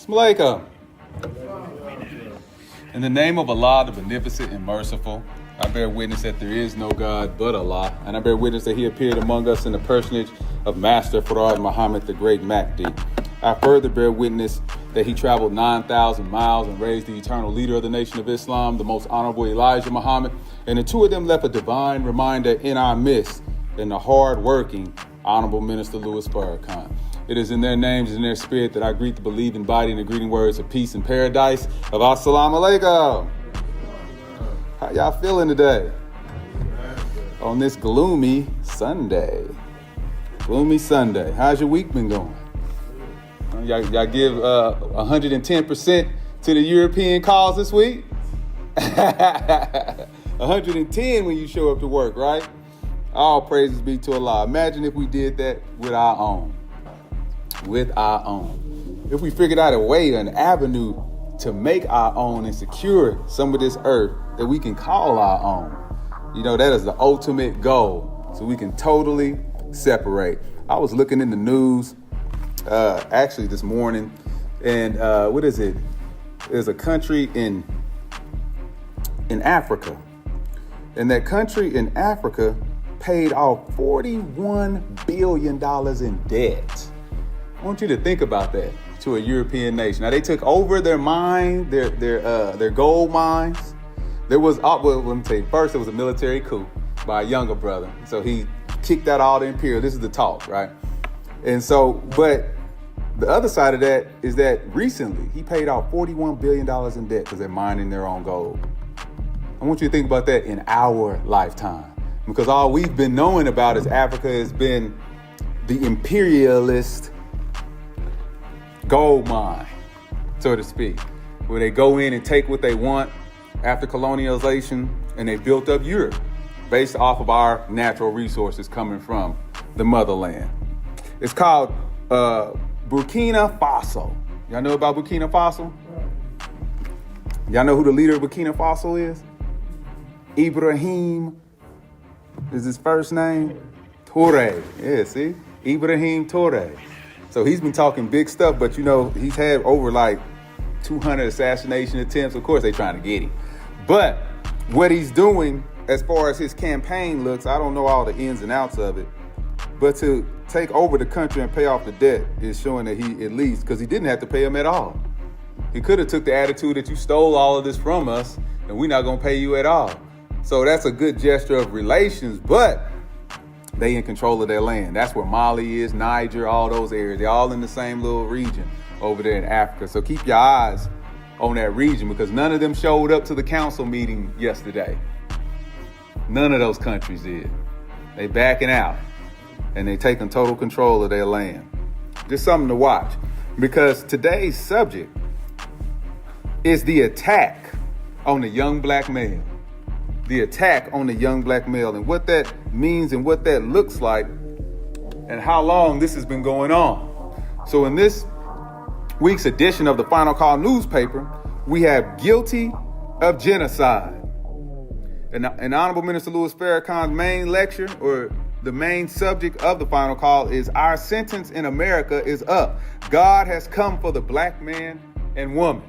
Malaika. In the name of Allah, the beneficent and merciful, I bear witness that there is no God but Allah, and I bear witness that he appeared among us in the personage of Master Farad Muhammad, the great Mahdi. I further bear witness that he traveled 9,000 miles and raised the eternal leader of the nation of Islam, the most honorable Elijah Muhammad, and the two of them left a divine reminder in our midst, in the hard-working Honorable Minister Louis Farrakhan. It is in their names and in their spirit that I greet the believing body in the greeting words of peace and paradise of Assalamu alaikum. How y'all feeling today? On this gloomy Sunday. Gloomy Sunday. How's your week been going? Y'all give 110% to the European cause this week? 110 when you show up to work, right? All praises be to Allah. Imagine if we did that with our own. With our own. If we figured out a way, an avenue to make our own and secure some of this earth that we can call our own. You know, that is the ultimate goal. So we can totally separate. I was looking in the news actually this morning, and what is it? There's a country in Africa. And that country in Africa paid off $41 billion in debt. I want you to think about that to a European nation. Now, they took over their mine, their gold mines. There was, well, let me tell you, first, it was a military coup by a younger brother. So he kicked out all the imperial. This is the talk, right? And so, but the other side of that is that recently he paid off $41 billion in debt because they're mining their own gold. I want you to think about that in our lifetime, because all we've been knowing about is Africa has been the imperialist gold mine, so to speak, where they go in and take what they want after colonialization, and they built up Europe based off of our natural resources coming from the motherland. It's called Burkina Faso. Y'all know about Burkina Faso? Y'all know who the leader of Burkina Faso is? Ibrahim is his first name. Touré. Yeah, see? Ibrahim Touré. So he's been talking big stuff, but you know, he's had over like 200 assassination attempts. Of course, they're trying to get him. But what he's doing as far as his campaign looks, I don't know all the ins and outs of it, but to take over the country and pay off the debt is showing that he, at least, because he didn't have to pay him at all. He could have took the attitude that you stole all of this from us and we're not going to pay you at all. So that's a good gesture of relations, but they in control of their land. That's where Mali is, Niger, all those areas. They're all in the same little region over there in Africa. So keep your eyes on that region, because none of them showed up to the council meeting yesterday. None of those countries did. They backing out and they taking total control of their land. Just something to watch, because today's subject is the attack on the young black male. The attack on the young black male, and what that means and what that looks like and how long this has been going on. So in this week's edition of the Final Call newspaper, we have guilty of genocide. And Honorable Minister Louis Farrakhan's main lecture, or the main subject of the Final Call, is "Our sentence in America is up. God has come for the black man and woman,"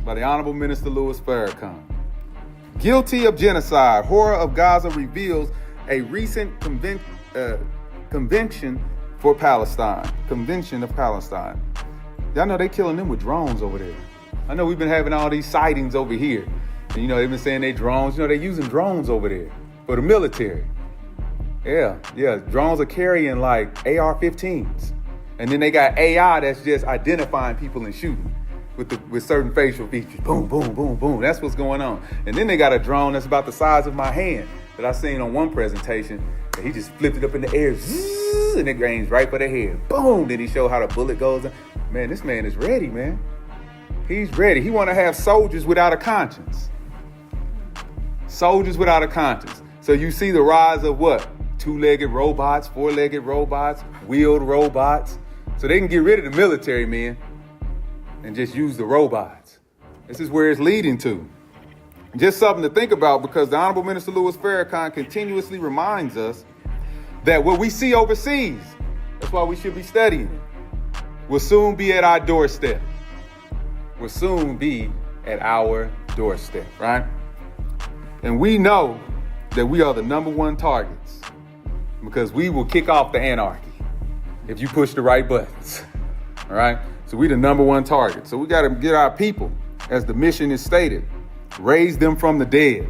by the Honorable Minister Louis Farrakhan. Guilty of genocide, horror of Gaza reveals a recent convention for Palestine. Convention of Palestine. Y'all know they killing them with drones over there. I know we've been having all these sightings over here. And you know, they've been saying they drones. You know, they're using drones over there for the military. Yeah. Drones are carrying like AR-15s. And then they got AI that's just identifying people and shooting with certain facial features. Boom, boom, boom, boom. That's what's going on. And then they got a drone that's about the size of my hand that I seen on one presentation. And he just flipped it up in the air, zzz, and it aims right for the head. Boom. Then he showed how the bullet goes. Man, this man is ready, man. He's ready. He want to have soldiers without a conscience. Soldiers without a conscience. So you see the rise of what? Two-legged robots, four-legged robots, wheeled robots. So they can get rid of the military men and just use the robots. This is where it's leading to. Just something to think about, because the Honorable Minister Louis Farrakhan continuously reminds us that what we see overseas, that's why we should be studying it, will soon be at our doorstep. will soon be at our doorstep, right? And we know that we are the number one targets because we will kick off the anarchy if you push the right buttons, all right? So we the number one target. So we got to get our people, as the mission is stated, raise them from the dead.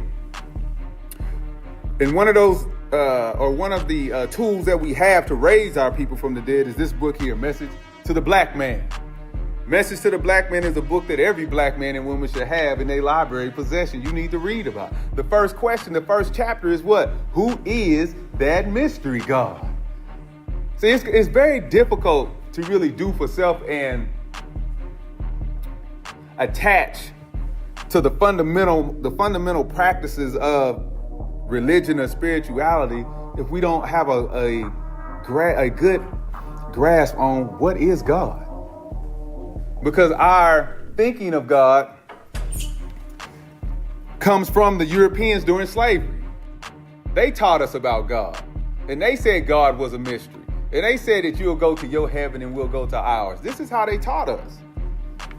And one of those, one of the tools that we have to raise our people from the dead is this book here, Message to the Black Man. Message to the Black Man is a book that every black man and woman should have in their library possession. You need to read about. The first question, the first chapter is what? Who is that mystery God? See, it's very difficult to really do for self and attach to the fundamental practices of religion or spirituality if we don't have a good grasp on what is God. Because our thinking of God comes from the Europeans during slavery. They taught us about God. And they said God was a mystery. And they said that you'll go to your heaven and we'll go to ours. This is how they taught us.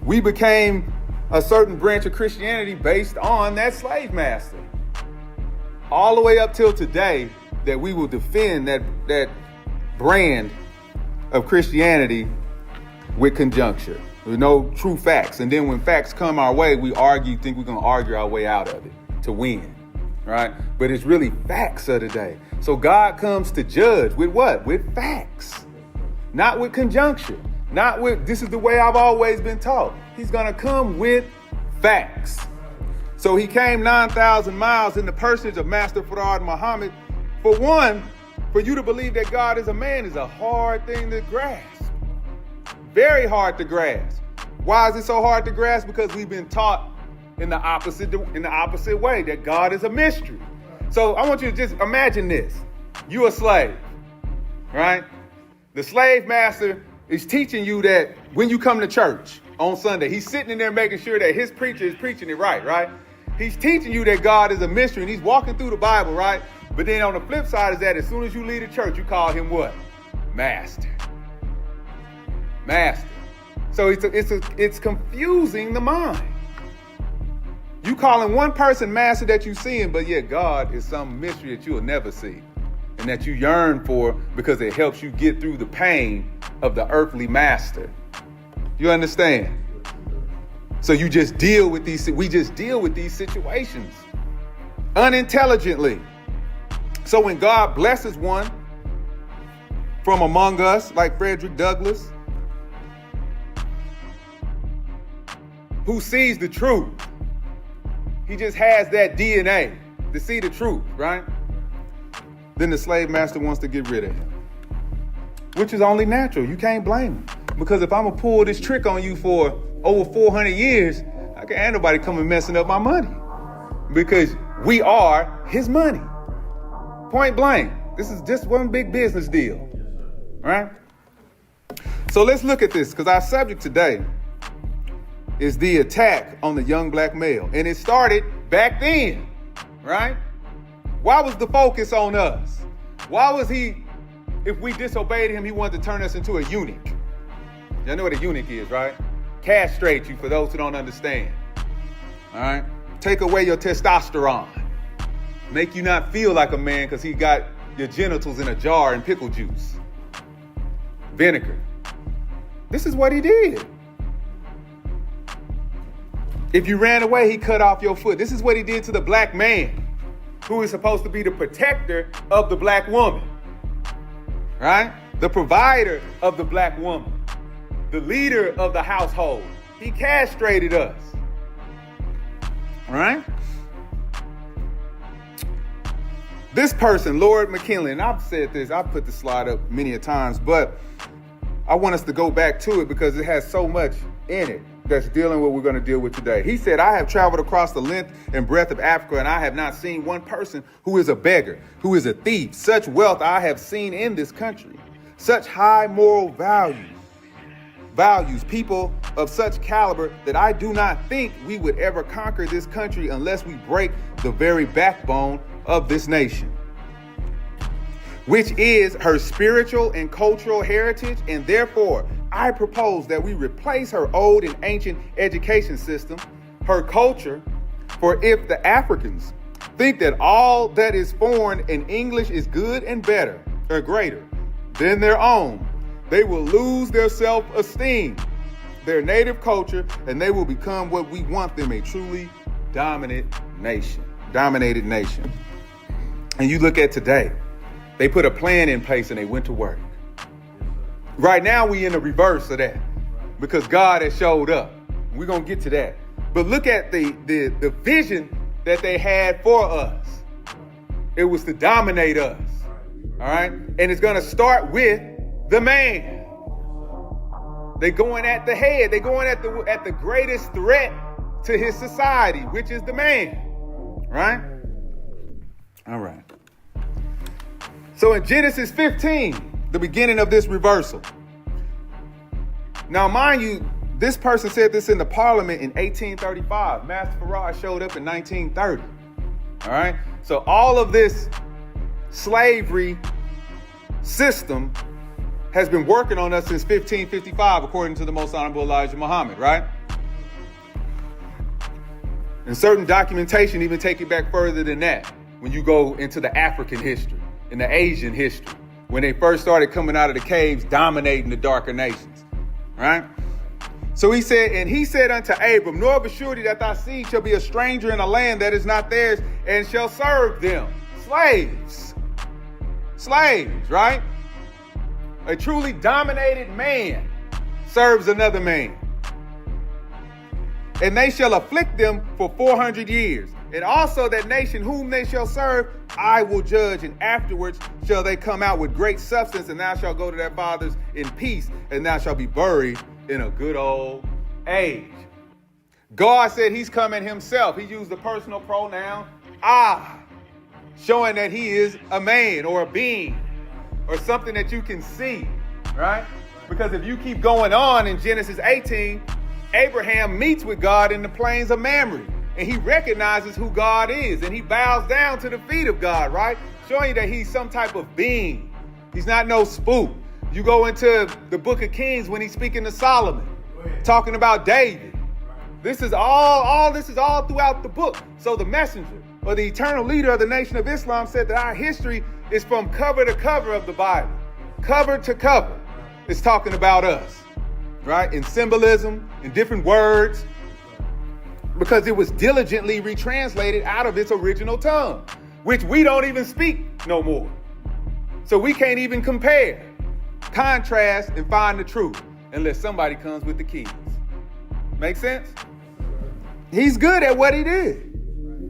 We became a certain branch of Christianity based on that slave master. All the way up till today, that we will defend that brand of Christianity with conjuncture. With no true facts. And then when facts come our way, we think we're going to argue our way out of it to win, right? But it's really facts of the day. So God comes to judge with what? With facts, not with conjuncture, not with, this is the way I've always been taught. He's going to come with facts. So he came 9,000 miles in the personage of Master Farad Muhammad. For one, for you to believe that God is a man is a hard thing to grasp. Very hard to grasp. Why is it so hard to grasp? Because we've been taught in the opposite way, that God is a mystery. So I want you to just imagine this. You're a slave, right? The slave master is teaching you that when you come to church on Sunday, he's sitting in there making sure that his preacher is preaching it right? He's teaching you that God is a mystery and he's walking through the Bible, right? But then on the flip side is that as soon as you leave the church, you call him what? Master. So it's confusing the mind. You calling one person master that you seeing, but yet God is some mystery that you will never see and that you yearn for because it helps you get through the pain of the earthly master. You understand? So we just deal with these situations unintelligently. So when God blesses one from among us, like Frederick Douglass, who sees the truth, he just has that DNA to see the truth, right? Then the slave master wants to get rid of him, which is only natural. You can't blame him. Because if I'm going to pull this trick on you for over 400 years, I can't have nobody coming messing up my money. Because we are his money. Point blank. This is just one big business deal, right? So let's look at this, because our subject today is the attack on the young black male. And it started back then, right? Why was the focus on us? Why was if we disobeyed him, he wanted to turn us into a eunuch? Y'all know what a eunuch is, right? Castrate you, for those who don't understand. All right? Take away your testosterone. Make you not feel like a man because he got your genitals in a jar and pickle juice. Vinegar. This is what he did. If you ran away, he cut off your foot. This is what he did to the black man, who is supposed to be the protector of the black woman, right? The provider of the black woman, the leader of the household. He castrated us, all right? This person, Lord McKinley, and I've said this, I've put the slide up many a times, but I want us to go back to it because it has so much in it that's dealing with what we're going to deal with today. He said, I have traveled across the length and breadth of Africa, and I have not seen one person who is a beggar, who is a thief. Such wealth I have seen in this country, such high moral values, people of such caliber that I do not think we would ever conquer this country unless we break the very backbone of this nation, which is her spiritual and cultural heritage, and therefore I propose that we replace her old and ancient education system, her culture, for if the Africans think that all that is foreign in English is good and better or greater than their own, they will lose their self-esteem, their native culture, and they will become what we want them, a truly dominated nation. And you look at today, they put a plan in place and they went to work. Right now we in the reverse of that because God has showed up. We're going to get to that. But look at the vision that they had for us. It was to dominate us. All right. And it's going to start with the man. They're going at the head. They're going at the greatest threat to his society, which is the man. Right? All right. So in Genesis 15, the beginning of this reversal. Now, mind you, this person said this in the parliament in 1835. Master Farad showed up in 1930. All right. So all of this slavery system has been working on us since 1555, according to the Most Honorable Elijah Muhammad, right? And certain documentation even take it back further than that. When you go into the African history, in the Asian history, when they first started coming out of the caves, dominating the darker nations, right? So he said unto Abram, nor of a surety that thy seed shall be a stranger in a land that is not theirs, and shall serve them. Slaves, right? A truly dominated man serves another man. And they shall afflict them for 400 years. And also that nation whom they shall serve, I will judge. And afterwards shall they come out with great substance, and thou shalt go to their fathers in peace, and thou shalt be buried in a good old age. God said he's coming himself. He used the personal pronoun I, showing that he is a man or a being or something that you can see, right? Because if you keep going on in Genesis 18, Abraham meets with God in the plains of Mamre, and he recognizes who God is, and he bows down to the feet of God, right? Showing you that he's some type of being. He's not no spook. You go into the book of Kings when he's speaking to Solomon, talking about David. This is all throughout the book. So the messenger or the eternal leader of the Nation of Islam said that our history is from cover to cover of the Bible. Cover to cover. It's talking about us, right? In symbolism, in different words, because it was diligently retranslated out of its original tongue, which we don't even speak no more. So we can't even compare, contrast, and find the truth unless somebody comes with the keys. Make sense? He's good at what he did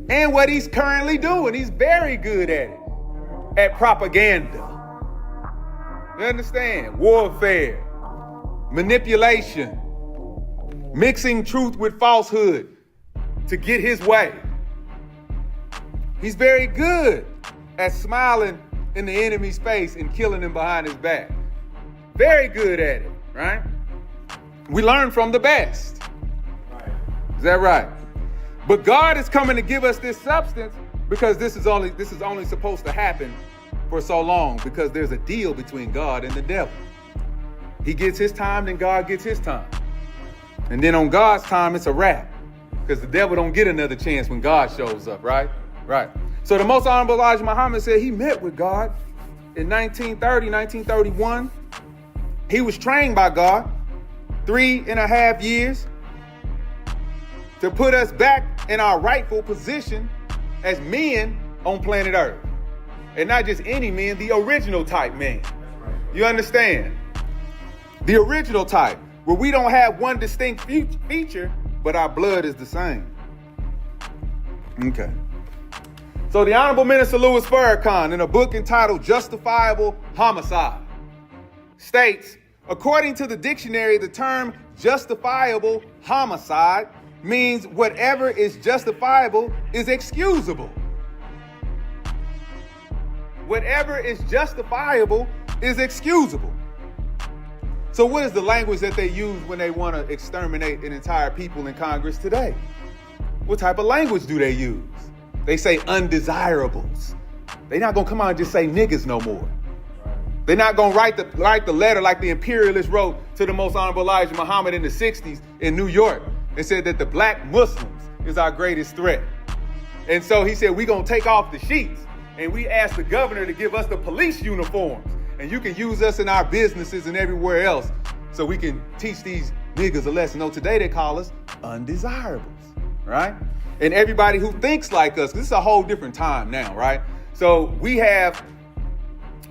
and what he's currently doing. He's very good at it. At propaganda. You understand? Warfare, manipulation, mixing truth with falsehood to get his way. He's very good at smiling in the enemy's face and killing him behind his back. Very good at it, right? We learn from the best. Is that right? But God is coming to give us this substance because this is only supposed to happen for so long, because there's a deal between God and the devil. He gets his time, then God gets his time. And then on God's time, it's a wrap, because the devil don't get another chance when God shows up, right? Right. So the Most Honorable Elijah Muhammad said he met with God in 1931. He was trained by God 3.5 years to put us back in our rightful position as men on planet Earth. And not just any men, the original type man. You understand? The original type, where we don't have one distinct feature, but our blood is the same. Okay. So the Honorable Minister Louis Farrakhan, in a book entitled Justifiable Homicide, states, according to the dictionary, the term justifiable homicide means whatever is justifiable is excusable. Whatever is justifiable is excusable. So what is the language that they use when they want to exterminate an entire people in Congress today? What type of language do they use? They say undesirables. They're not going to come out and just say niggas no more. They're not going to write the letter like the imperialists wrote to the most honorable Elijah Muhammad in the 60s in New York and said that the black Muslims is our greatest threat. And so he said, we're going to take off the sheets. And we asked the governor to give us the police uniforms. And you can use us in our businesses and everywhere else so we can teach these niggas a lesson. No, today they call us undesirables, right? And everybody who thinks like us, this is a whole different time now, right? So we have,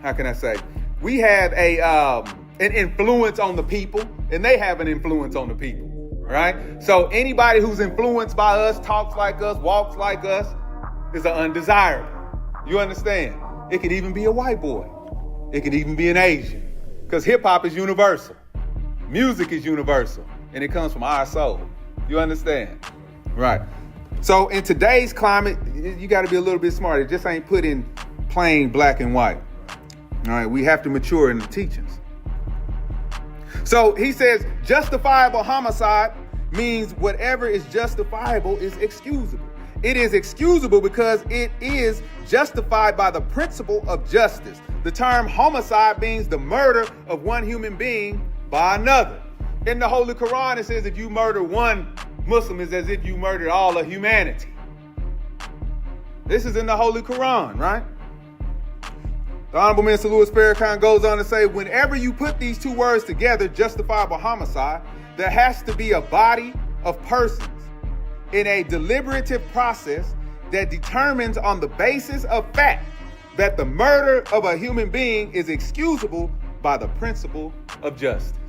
how can I say? We have an influence on the people, and they have an influence on the people, right? So anybody who's influenced by us, talks like us, walks like us, is an undesirable. You understand? It could even be a white boy. It could even be an Asian. Because hip hop is universal. Music is universal. And it comes from our soul. You understand? Right. So in today's climate, you got to be a little bit smarter. It just ain't put in plain black and white. All right. We have to mature in the teachings. So he says justifiable homicide means whatever is justifiable is excusable. It is excusable because it is justified by the principle of justice. The term homicide means the murder of one human being by another. In the Holy Quran, it says if you murder one Muslim, it's as if you murdered all of humanity. This is in the Holy Quran, right? The Honorable Minister Louis Farrakhan goes on to say, whenever you put these two words together, justifiable homicide, there has to be a body of persons in a deliberative process that determines on the basis of fact that the murder of a human being is excusable by the principle of justice.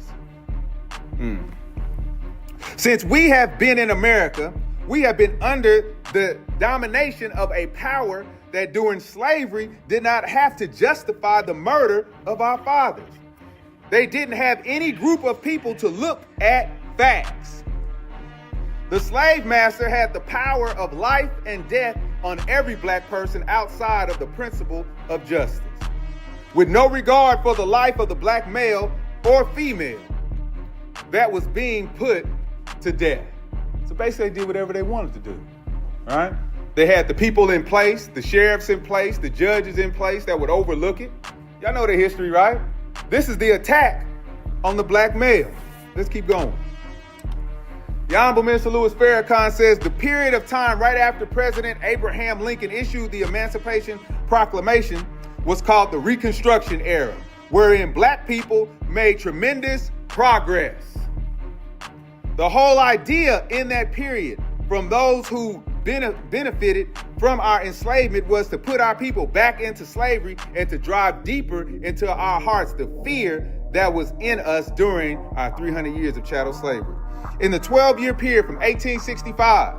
Since we have been in America, we have been under the domination of a power that during slavery did not have to justify the murder of our fathers. They didn't have any group of people to look at facts. The slave master had the power of life and death on every black person outside of the principle of justice, with no regard for the life of the black male or female that was being put to death. So basically they did whatever they wanted to do, right? They had the people in place, the sheriffs in place, the judges in place that would overlook it. Y'all know the history, right? This is the attack on the black male. Let's keep going. The Honorable Minister Louis Farrakhan says the period of time right after President Abraham Lincoln issued the Emancipation Proclamation was called the Reconstruction Era, wherein black people made tremendous progress. The whole idea in that period from those who benefited from our enslavement was to put our people back into slavery and to drive deeper into our hearts the fear that was in us during our 300 years of chattel slavery. In the 12-year period from 1865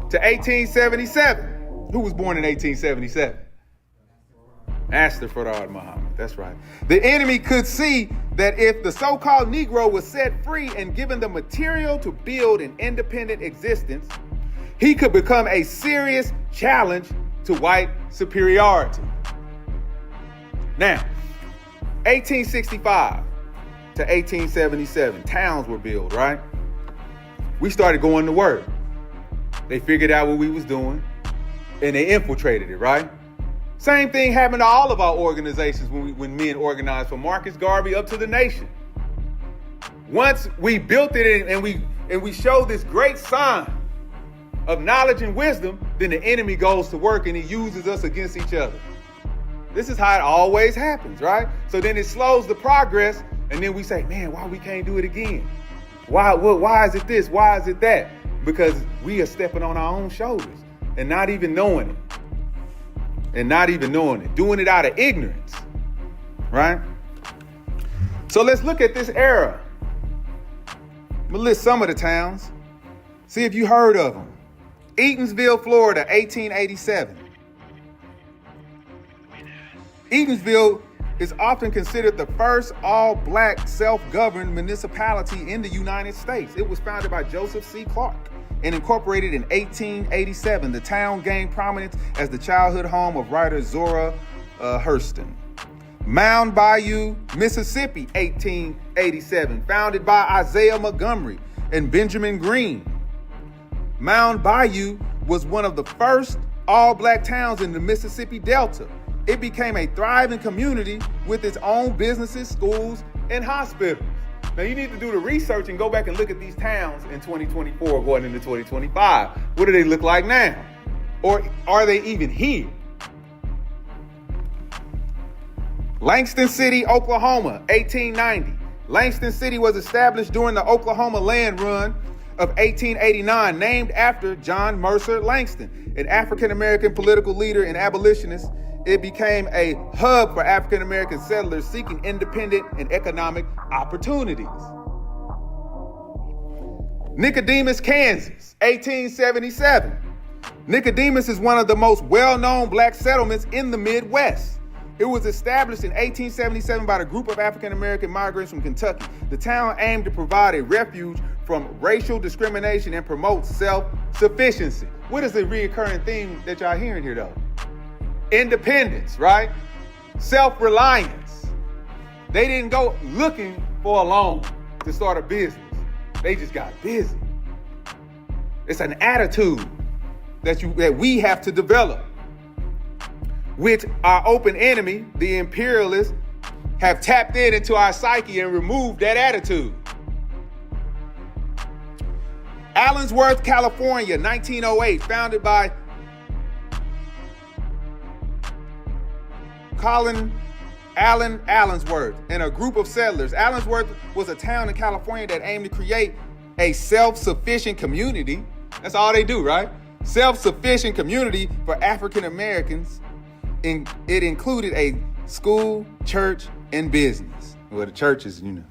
to 1877, who was born in 1877? Master Fard Muhammad, that's right. The enemy could see that if the so-called Negro was set free and given the material to build an independent existence, he could become a serious challenge to white superiority. Now, 1865 to 1877, towns were built, right? We started going to work. They figured out what we was doing and they infiltrated it, right? Same thing happened to all of our organizations when men organized, from Marcus Garvey up to the nation. Once we built it and we showed this great sign of knowledge and wisdom, then the enemy goes to work and he uses us against each other. This is how it always happens, right? So then it slows the progress, and then we say, man, why we can't do it again? Why is it this? Why is it that? Because we are stepping on our own shoulders and not even knowing it. Doing it out of ignorance, right? So let's look at this era. I'm gonna list some of the towns. See if you heard of them. Eatonsville, Florida, 1887. Eatonsville is often considered the first all-black self-governed municipality in the United States. It was founded by Joseph C. Clark and incorporated in 1887. The town gained prominence as the childhood home of writer Zora Hurston. Mound Bayou, Mississippi, 1887, founded by Isaiah Montgomery and Benjamin Green. Mound Bayou was one of the first all-black towns in the Mississippi Delta, it became a thriving community with its own businesses, schools, and hospitals. Now you need to do the research and go back and look at these towns in 2024 going into 2025. What do they look like now? Or are they even here? Langston City, Oklahoma, 1890. Langston City was established during the Oklahoma Land Run of 1889, named after John Mercer Langston, an African-American political leader and abolitionist. It became a hub for African-American settlers seeking independent and economic opportunities. Nicodemus, Kansas, 1877. Nicodemus is one of the most well-known black settlements in the Midwest. It was established in 1877 by a group of African-American migrants from Kentucky. The town aimed to provide a refuge from racial discrimination and promote self-sufficiency. What is the reoccurring theme that y'all hearing here though? Independence, right? Self-reliance. They didn't go looking for a loan to start a business. They just got busy. It's an attitude that we have to develop, which our open enemy, the imperialists, have tapped into our psyche and removed that attitude. Allensworth, California, 1908, founded by Colin Allen Allensworth and a group of settlers. Allensworth was a town in California that aimed to create a self-sufficient community. That's all they do, right? Self-sufficient community for African Americans. It included a school, church, and business. Well, the churches, you know.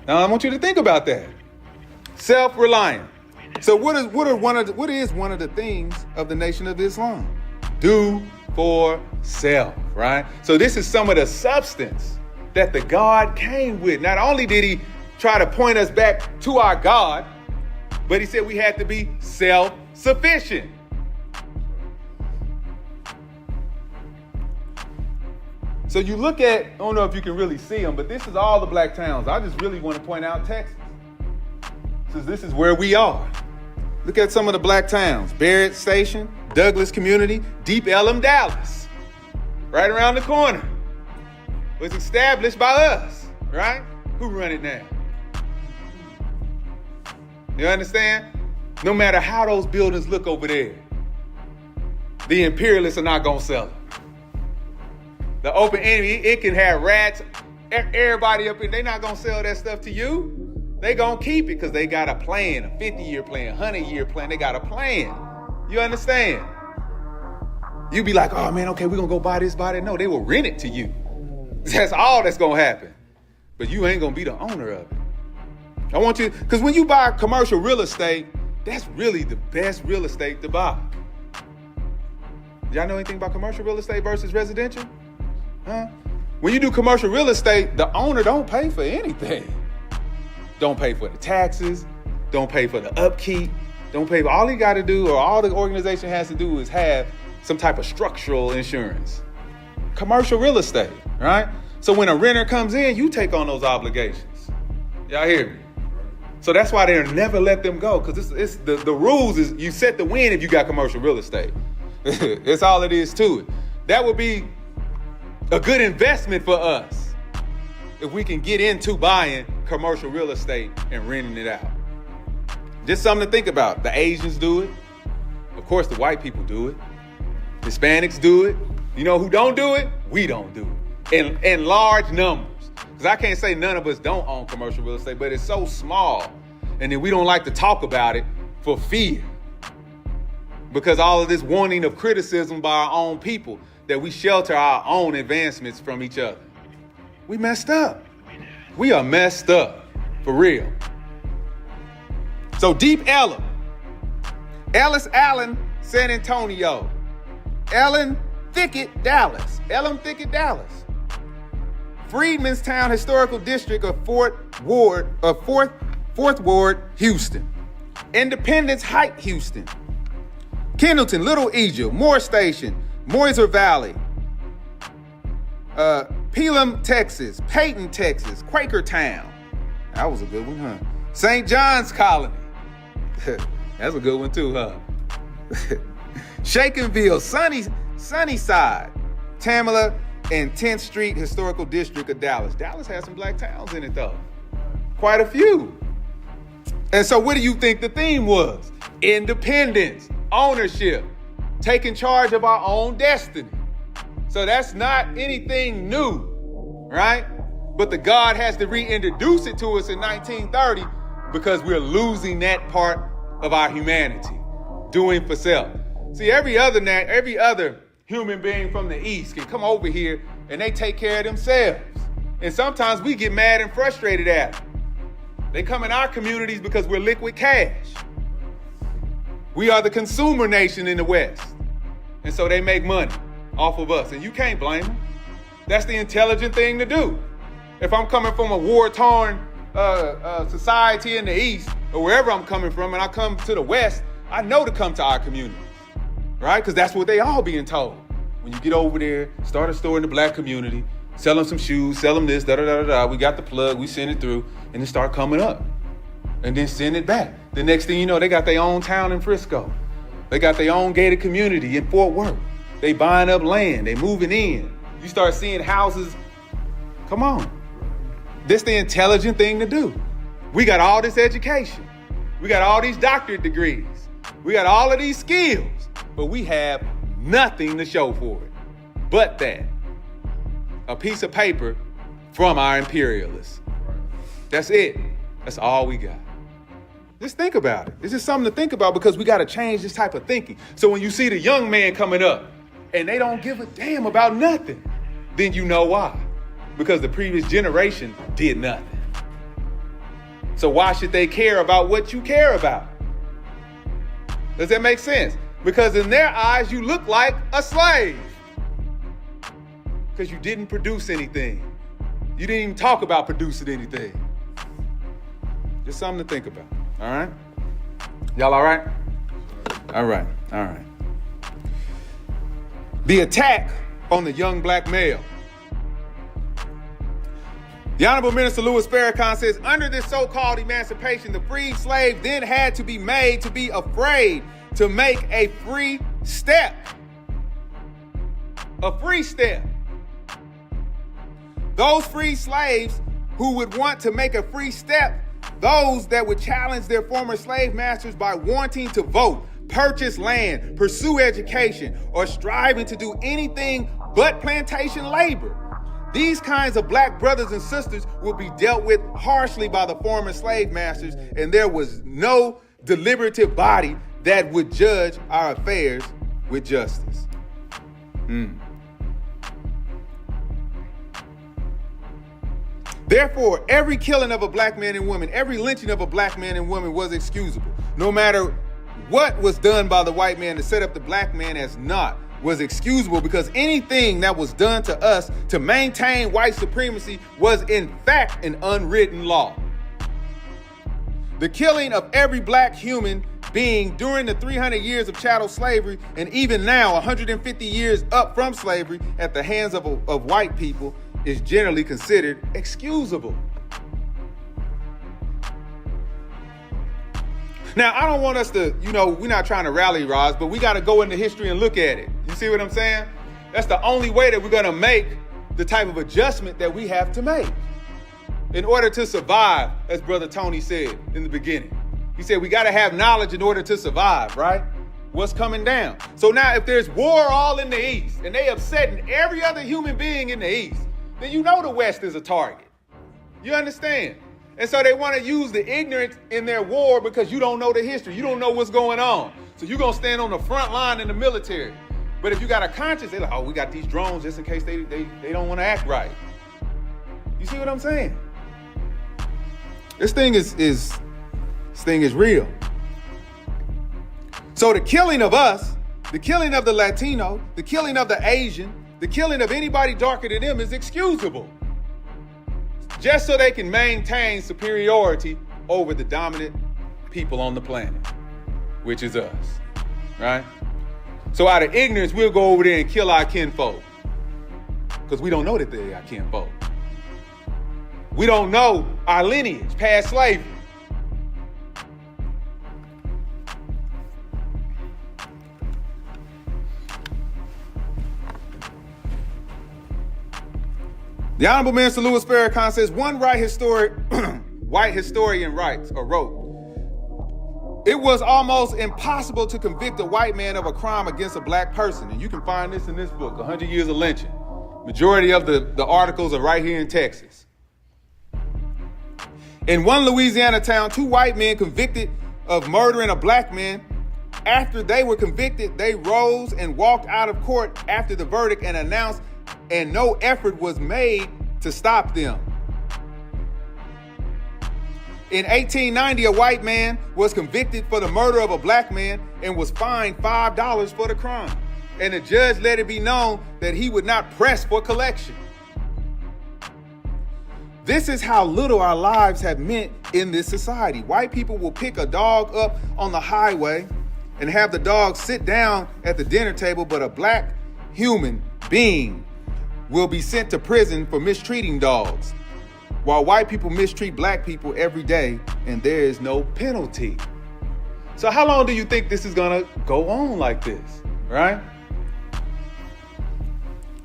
Now I want you to think about that. Self-reliant. So what is one of the things of the Nation of Islam? Do for self, right? So this is some of the substance that the God came with. Not only did he try to point us back to our God, but he said we had to be self-sufficient. So you look at, I don't know if you can really see them, but this is all the black towns. I just really want to point out Texas, since this is where we are. Look at some of the black towns. Barrett Station, Douglas Community, Deep Ellum, Dallas. Right around the corner. Was established by us, right? Who run it now? You understand? No matter how those buildings look over there, the imperialists are not going to sell it. The open enemy, it can have rats, everybody up in, they're not going to sell that stuff to you. They going to keep it because they got a plan, a 50-year plan, 100-year plan. They got a plan. You understand? You be like, oh man, okay, we're going to go buy this, buy that. No, they will rent it to you. That's all that's going to happen. But you ain't going to be the owner of it. I want you, because when you buy commercial real estate, that's really the best real estate to buy. Y'all know anything about commercial real estate versus residential? Huh? When you do commercial real estate, the owner don't pay for anything. Don't pay for the taxes. Don't pay for the upkeep. Don't pay for, all he got to do, or all the organization has to do, is have some type of structural insurance. Commercial real estate, right? So when a renter comes in, you take on those obligations. Y'all hear me? So that's why they'll never let them go, because it's the rules is you set the win if you got commercial real estate. That's all it is to it. That would be a good investment for us if we can get into buying commercial real estate and renting it out. Just something to think about. The Asians do it. Of course, the white people do it. Hispanics do it. You know who don't do it? We don't do it. In large numbers. Because I can't say none of us don't own commercial real estate, but it's so small. And then we don't like to talk about it for fear. Because all of this wanting of criticism by our own people, that we shelter our own advancements from each other. We messed up. We are messed up. For real. So Deep Ellum. Ellis Allen, San Antonio. Ellen Thicket, Dallas. Ellum Thicket, Dallas. Freedmanstown Historical District of Fourth Ward, Houston. Independence Heights, Houston. Kendleton, Little Egypt, Moore Station, Moiser Valley, Pelham, Texas, Peyton, Texas, Quakertown. That was a good one, huh? St. John's Colony. That's a good one too, huh? Shakenville, Sunnyside, Tamala, and 10th Street Historical District of Dallas. Dallas has some black towns in it, though. Quite a few. And so what do you think the theme was? Independence, ownership, taking charge of our own destiny. So that's not anything new, right? But the God has to reintroduce it to us in 1930 because we're losing that part of our humanity, doing for self. See, every other human being from the East can come over here and they take care of themselves. And sometimes we get mad and frustrated at them. They come in our communities because we're liquid cash. We are the consumer nation in the West. And so they make money off of us. And you can't blame them. That's the intelligent thing to do. If I'm coming from a war-torn society in the East, or wherever I'm coming from, and I come to the West, I know to come to our communities, right? Because that's what they all being told. When you get over there, start a store in the black community, sell them some shoes, sell them this, da-da-da-da-da. We got the plug, we send it through, and then start coming up. And then send it back. The next thing you know, they got their own town in Frisco. They got their own gated community in Fort Worth. They buying up land, they moving in. You start seeing houses. Come on. This the intelligent thing to do. We got all this education. We got all these doctorate degrees. We got all of these skills, but we have nothing to show for it. But that, a piece of paper from our imperialists. That's it. That's all we got. Just think about it. It's just something to think about because we got to change this type of thinking. So when you see the young man coming up and they don't give a damn about nothing, then you know why. Because the previous generation did nothing. So why should they care about what you care about? Does that make sense? Because in their eyes, you look like a slave. Because you didn't produce anything. You didn't even talk about producing anything. Just something to think about. All right? Y'all all right? All right. All right. The attack on the young black male. The Honorable Minister Louis Farrakhan says, under this so-called emancipation, the freed slave then had to be made to be afraid to make a free step. A free step. Those free slaves who would want to make a free step, those that would challenge their former slave masters by wanting to vote, purchase land, pursue education, or striving to do anything but plantation labor. These kinds of black brothers and sisters will be dealt with harshly by the former slave masters, and there was no deliberative body that would judge our affairs with justice. Therefore, every killing of a black man and woman, every lynching of a black man and woman was excusable. No matter what was done by the white man to set up the black man as not, was excusable because anything that was done to us to maintain white supremacy was in fact an unwritten law. The killing of every black human being during the 300 years of chattel slavery and even now 150 years up from slavery at the hands of white people is generally considered excusable. Now, I don't want us to, we're not trying to rally rise, but we got to go into history and look at it. You see what I'm saying? That's the only way that we're going to make the type of adjustment that we have to make in order to survive, as Brother Tony said in the beginning. He said we got to have knowledge in order to survive, right? What's coming down? So now if there's war all in the East and they upsetting every other human being in the East, then you know the West is a target. You understand? And so they want to use the ignorance in their war because you don't know the history. You don't know what's going on. So you're going to stand on the front line in the military. But if you got a conscience, they're like, oh, we got these drones just in case they don't want to act right. You see what I'm saying? This thing is real. So the killing of us, the killing of the Latino, the killing of the Asian, the killing of anybody darker than them is excusable. Just so they can maintain superiority over the dominant people on the planet, which is us, right? So out of ignorance, we'll go over there and kill our kinfolk because we don't know that they're our kinfolk. We don't know our lineage past slavery. The Honorable Minister Louis Farrakhan says, one white historian wrote, it was almost impossible to convict a white man of a crime against a black person. And you can find this in this book, 100 Years of Lynching. Majority of the articles are right here in Texas. In one Louisiana town, 2 white men convicted of murdering a black man. After they were convicted, they rose and walked out of court after the verdict and announced, and no effort was made to stop them. In 1890, a white man was convicted for the murder of a black man and was fined $5 for the crime. And the judge let it be known that he would not press for collection. This is how little our lives have meant in this society. White people will pick a dog up on the highway and have the dog sit down at the dinner table, but a black human being will be sent to prison for mistreating dogs, while white people mistreat black people every day and there is no penalty. So how long do you think this is gonna go on like this, right?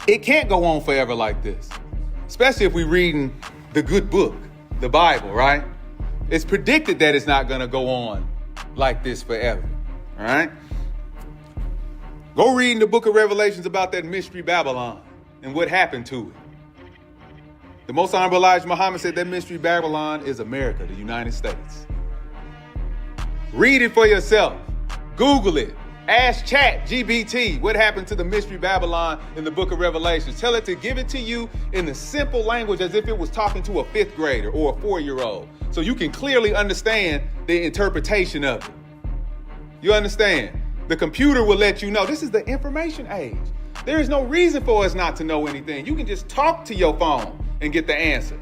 It can't go on forever like this, especially if we're reading the good book, the Bible, right? It's predicted that it's not gonna go on like this forever, all right? Go read in the book of Revelations about that mystery Babylon and what happened to it. The Most Honorable Elijah Muhammad said that mystery Babylon is America, the United States. Read it for yourself. Google it. Ask ChatGPT what happened to the mystery Babylon in the book of Revelations. Tell it to give it to you in the simple language as if it was talking to a 5th grader or a 4-year-old, so you can clearly understand the interpretation of it. You understand? The computer will let you know this is the information age. There is no reason for us not to know anything. You can just talk to your phone and get the answer.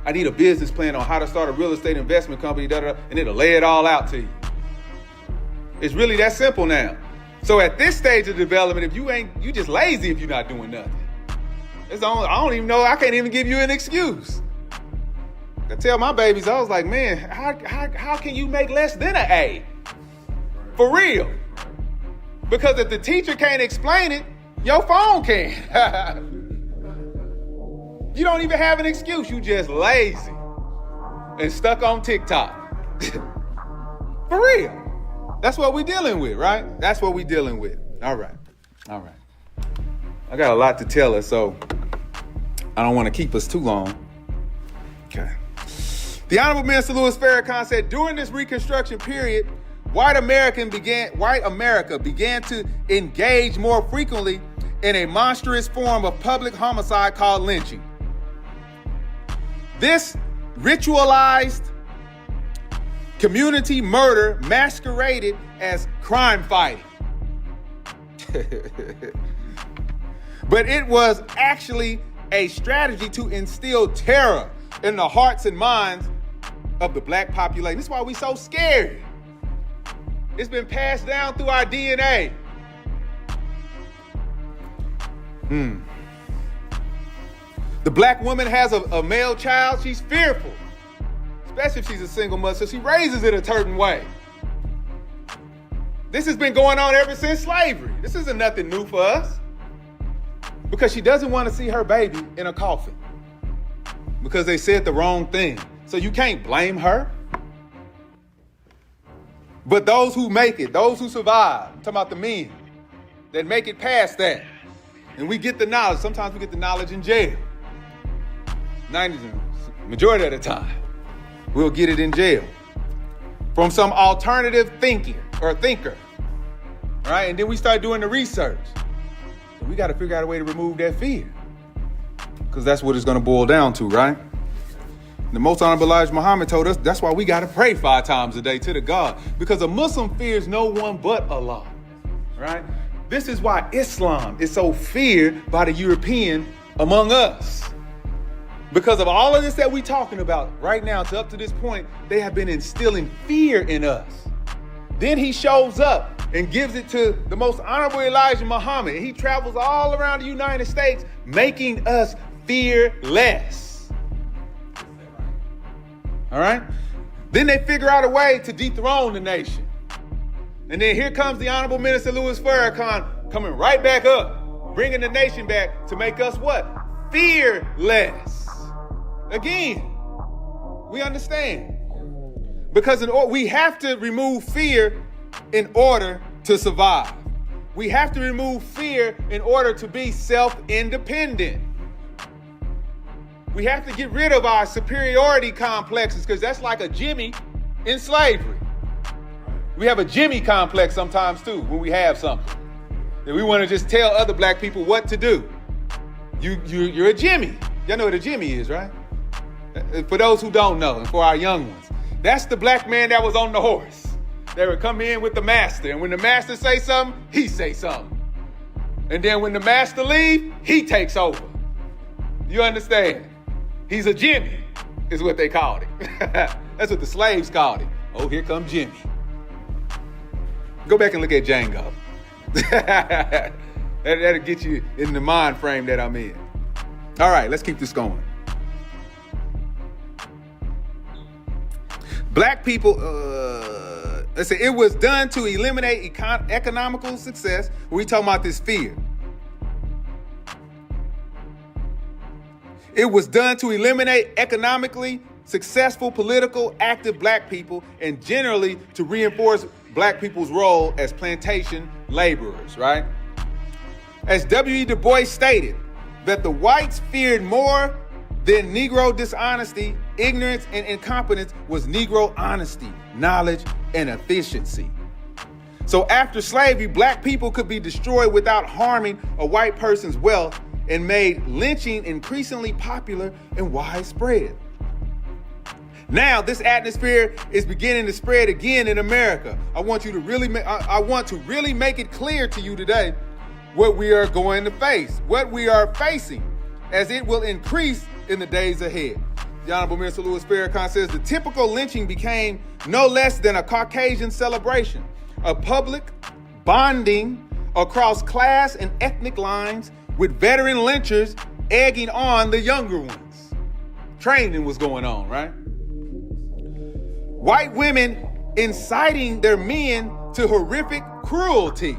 I need a business plan on how to start a real estate investment company, and it'll lay it all out to you. It's really that simple now. So at this stage of development, if you just lazy if you're not doing nothing. I don't even know, I can't even give you an excuse. I tell my babies, I was like, man, how can you make less than an A? For real. Because if the teacher can't explain it, your phone can. You don't even have an excuse. You just lazy and stuck on TikTok. For real. That's what we're dealing with, right? That's what we're dealing with. All right. I got a lot to tell us, so I don't want to keep us too long. Okay. The Honorable Minister Louis Farrakhan said during this Reconstruction period, white America began to engage more frequently in a monstrous form of public homicide called lynching. This ritualized community murder masqueraded as crime fighting. But it was actually a strategy to instill terror in the hearts and minds of the black population. This is why we're so scared. It's been passed down through our DNA. The black woman has a male child, she's fearful, especially if she's a single mother, so she raises it a certain way. This has been going on ever since slavery. This isn't nothing new for us. Because she doesn't want to see her baby in a coffin because they said the wrong thing. So you can't blame her. But those who make it, those who survive, I'm talking about the men that make it past that, and we get the knowledge. Sometimes we get the knowledge in jail. Majority of the time, we'll get it in jail from some alternative thinker, right? And then we start doing the research. We got to figure out a way to remove that fear, because that's what it's going to boil down to, right? The Most Honorable Elijah Muhammad told us that's why we got to pray 5 times a day to the God, because a Muslim fears no one but Allah, right? This is why Islam is so feared by the European among us. Because of all of this that we're talking about right now to up to this point, they have been instilling fear in us. Then he shows up and gives it to the Most Honorable Elijah Muhammad. He travels all around the United States, making us fearless. All right? Then they figure out a way to dethrone the nation. And then here comes the Honorable Minister Louis Farrakhan coming right back up, bringing the nation back to make us what? fearless. Again, we understand. Because we have to remove fear in order to survive. We have to remove fear in order to be self-independent. We have to get rid of our superiority complexes, because that's like a Jimmy in slavery. We have a Jimmy complex sometimes too when we have something. And we want to just tell other black people what to do. You're a Jimmy. Y'all know what a Jimmy is, right? For those who don't know, and for our young ones, that's the black man that was on the horse. They would come in with the master, and when the master say something, he say something. And then when the master leave, he takes over. You understand? He's a Jimmy, is what they called it. That's what the slaves called it. Oh, here comes Jimmy. Go back and look at Django. That'll get you in the mind frame that I'm in. All right, let's keep this going. Black people, let's say it was done to eliminate economical success. We talking about this fear. It was done to eliminate economically successful, political, active black people, and generally to reinforce black people's role as plantation laborers, right? As W.E. Du Bois stated, that the whites feared more than Negro dishonesty, ignorance, and incompetence was Negro honesty, knowledge, and efficiency. So after slavery, black people could be destroyed without harming a white person's wealth, and made lynching increasingly popular and widespread. Now, this atmosphere is beginning to spread again in America. I want to really make it clear to you today what we are going to face, what we are facing, as it will increase in the days ahead. The Honorable Minister Louis Farrakhan says the typical lynching became no less than a Caucasian celebration, a public bonding across class and ethnic lines, with veteran lynchers egging on the younger ones. Training was going on, right? White women inciting their men to horrific cruelty,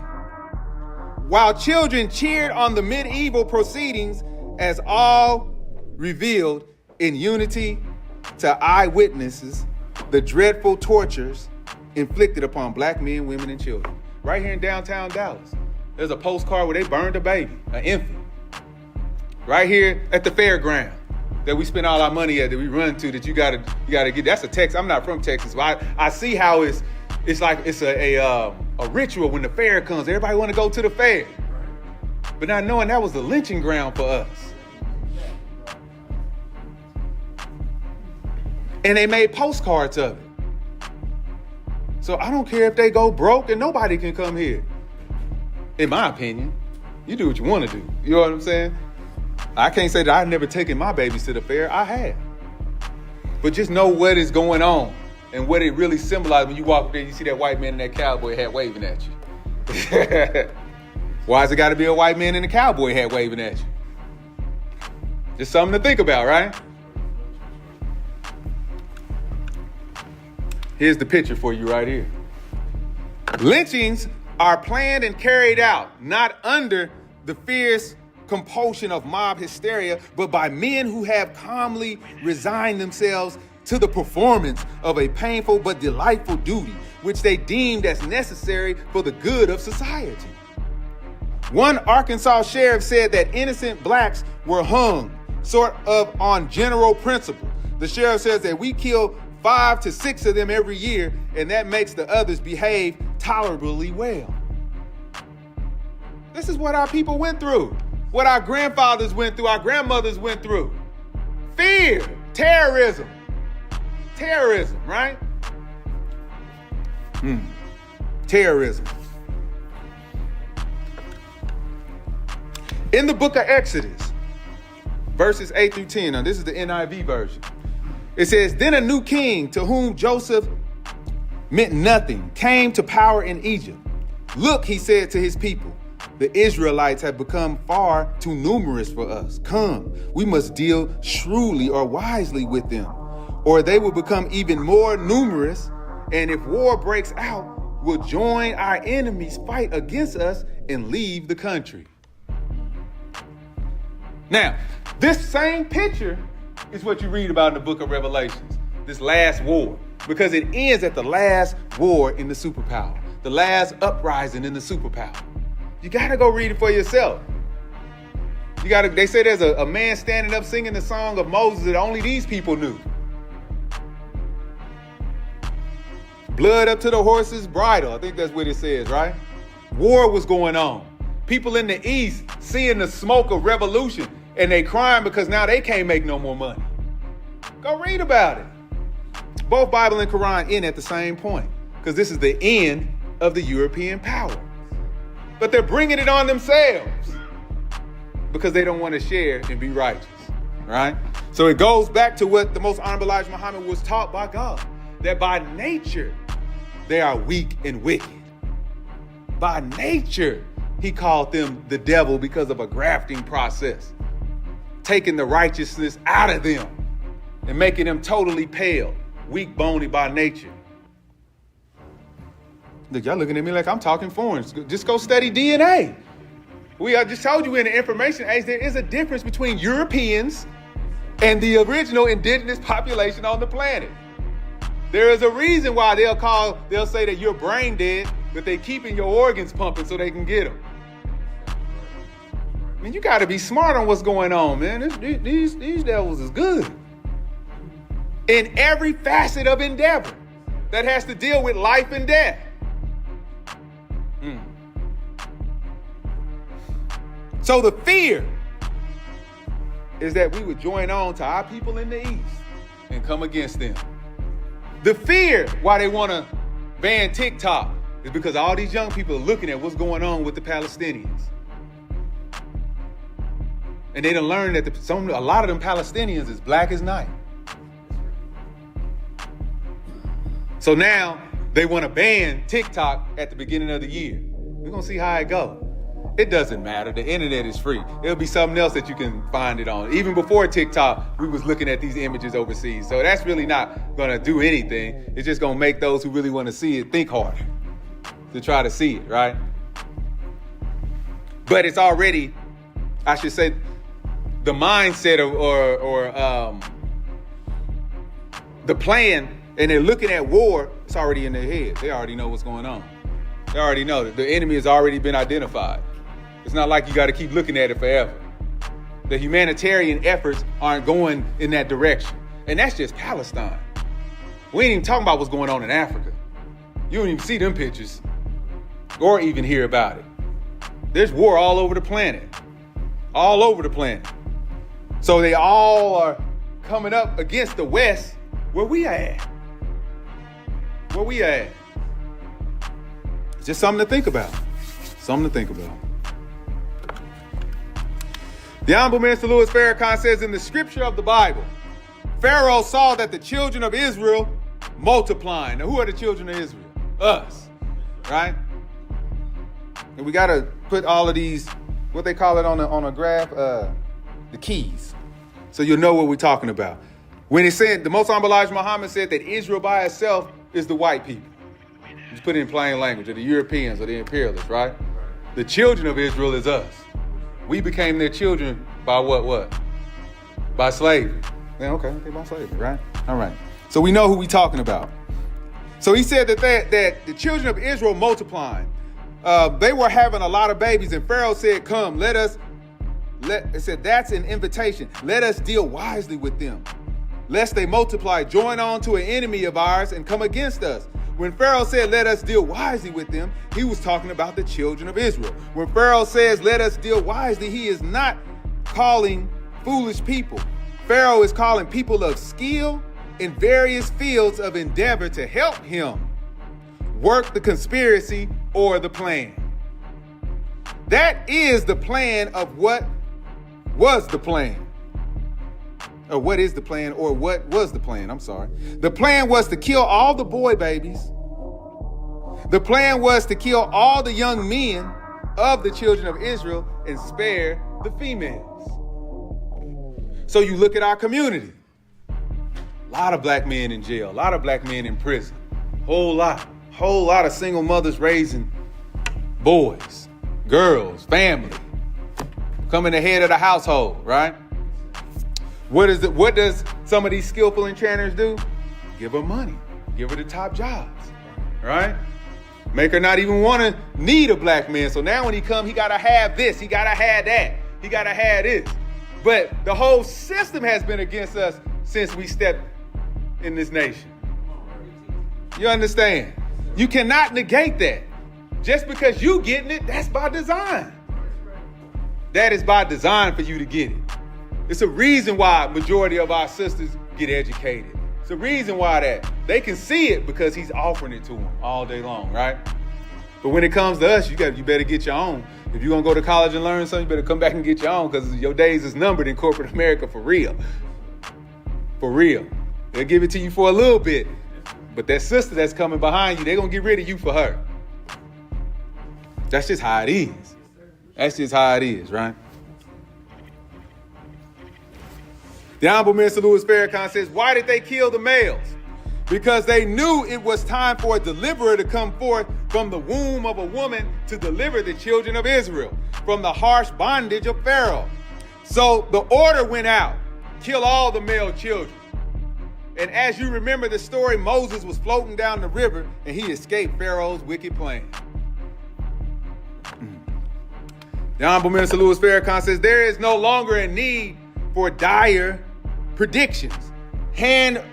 while children cheered on the medieval proceedings, as all revealed in unity to eyewitnesses the dreadful tortures inflicted upon black men, women, and children. Right here in downtown Dallas. There's a postcard where they burned a baby, an infant. Right here at the fairground that we spend all our money at, that we run to, that you gotta get. That's a Texas. I'm not from Texas, but I see how it's like it's a ritual when the fair comes. Everybody want to go to the fair, but not knowing that was the lynching ground for us. And they made postcards of it. So I don't care if they go broke and nobody can come here. In my opinion, you do what you want to do. You know what I'm saying? I can't say that I've never taken my babies to the fair. I have. But just know what is going on and what it really symbolizes when you walk up there and you see that white man in that cowboy hat waving at you. Why has it got to be a white man in a cowboy hat waving at you? Just something to think about, right? Here's the picture for you right here. Lynchings are planned and carried out, not under the fierce compulsion of mob hysteria, but by men who have calmly resigned themselves to the performance of a painful but delightful duty, which they deemed as necessary for the good of society. One Arkansas sheriff said that innocent blacks were hung, sort of on general principle. The sheriff says that we kill 5 to 6 of them every year, and that makes the others behave tolerably well. This is what our people went through, what our grandfathers went through, our grandmothers went through. Fear, terrorism, right? Terrorism. In the book of Exodus, verses 8 through 10, now this is the NIV version. It says, then a new king to whom Joseph meant nothing came to power in Egypt. Look, he said to his people, the Israelites have become far too numerous for us. Come, we must deal shrewdly or wisely with them, or they will become even more numerous. And if war breaks out, we'll join our enemies, fight against us, and leave the country. Now, this same picture is what you read about in the book of Revelations, this last war, because it ends at the last war in the superpower, the last uprising in the superpower. You got to go read it for yourself. They say there's a man standing up singing the song of Moses that only these people knew. Blood up to the horse's bridle. I think that's what it says, right? War was going on. People in the East seeing the smoke of revolution and they crying because now they can't make no more money. Go read about it. Both Bible and Quran end at the same point because this is the end of the European power. But they're bringing it on themselves because they don't want to share and be righteous, right? So it goes back to what the most honorable Elijah Muhammad was taught by God, that by nature, they are weak and wicked. By nature, he called them the devil because of a grafting process, taking the righteousness out of them and making them totally pale, weak, bony by nature. Look, y'all looking at me like I'm talking foreign. Just go study DNA. I just told you in the information age, there is a difference between Europeans and the original indigenous population on the planet. There is a reason why they'll say that you're brain dead, but they keeping your organs pumping so they can get them. I mean, you got to be smart on what's going on, man. These devils is good. In every facet of endeavor that has to deal with life and death. So the fear is that we would join on to our people in the East and come against them. The fear why they want to ban TikTok is because all these young people are looking at what's going on with the Palestinians. And they done learned that a lot of them Palestinians is black as night. So now they want to ban TikTok at the beginning of the year. We're going to see how it goes. It doesn't matter. The internet is free. It'll be something else that you can find it on. Even before TikTok, we was looking at these images overseas. So that's really not going to do anything. It's just going to make those who really want to see it think harder to try to see it, right? But it's already, I should say, the mindset or the plan, and they're looking at war, it's already in their head. They already know what's going on. They already know that the enemy has already been identified. It's not like you got to keep looking at it forever. The humanitarian efforts aren't going in that direction. And that's just Palestine. We ain't even talking about what's going on in Africa. You don't even see them pictures or even hear about it. There's war all over the planet. All over the planet. So they all are coming up against the West where we at. Where we at. It's just something to think about. Something to think about. The Honorable Minister Louis Farrakhan says in the scripture of the Bible, Pharaoh saw that the children of Israel multiplying. Now, who are the children of Israel? Us, right? And we got to put all of these, what they call it on a graph, the keys. So you'll know what we're talking about. When it said, the Most Honorable Elijah Muhammad said that Israel by itself is the white people. Just put it in plain language, or the Europeans or the imperialists, right? The children of Israel is us. We became their children by what? By slavery. Yeah, okay, by slavery, right? All right. So we know who we're talking about. So he said that the children of Israel multiplying, they were having a lot of babies, and Pharaoh said, come, it said, that's an invitation. Let us deal wisely with them, lest they multiply, join on to an enemy of ours and come against us. When Pharaoh said, let us deal wisely with them, he was talking about the children of Israel. When Pharaoh says, let us deal wisely, he is not calling foolish people. Pharaoh is calling people of skill in various fields of endeavor to help him work the conspiracy or the plan. That is the plan of what was the plan. Or what is the plan, or what was the plan? I'm sorry. The plan was to kill all the boy babies. The plan was to kill all the young men of the children of Israel and spare the females. So you look at our community. A lot of black men in jail, a lot of black men in prison. Whole lot of single mothers raising boys, girls, family. Becoming the head of the household, right? What does some of these skillful enchanters do? Give her money. Give her the top jobs, right? Make her not even want to need a black man. So now when he come, he got to have this. He got to have that. He got to have this. But the whole system has been against us since we stepped in this nation. You understand? You cannot negate that. Just because you getting it, that's by design. That is by design for you to get it. It's a reason why majority of our sisters get educated. It's a reason why that. They can see it because he's offering it to them all day long, right? But when it comes to us, you better get your own. If you're going to go to college and learn something, you better come back and get your own because your days is numbered in corporate America for real. For real. They'll give it to you for a little bit. But that sister that's coming behind you, they're going to get rid of you for her. That's just how it is. That's just how it is, right? The Honorable Minister Louis Farrakhan says, why did they kill the males? Because they knew it was time for a deliverer to come forth from the womb of a woman to deliver the children of Israel from the harsh bondage of Pharaoh. So the order went out, kill all the male children. And as you remember the story, Moses was floating down the river and he escaped Pharaoh's wicked plan. The Honorable Minister Louis Farrakhan says, there is no longer a need for dire predictions, hand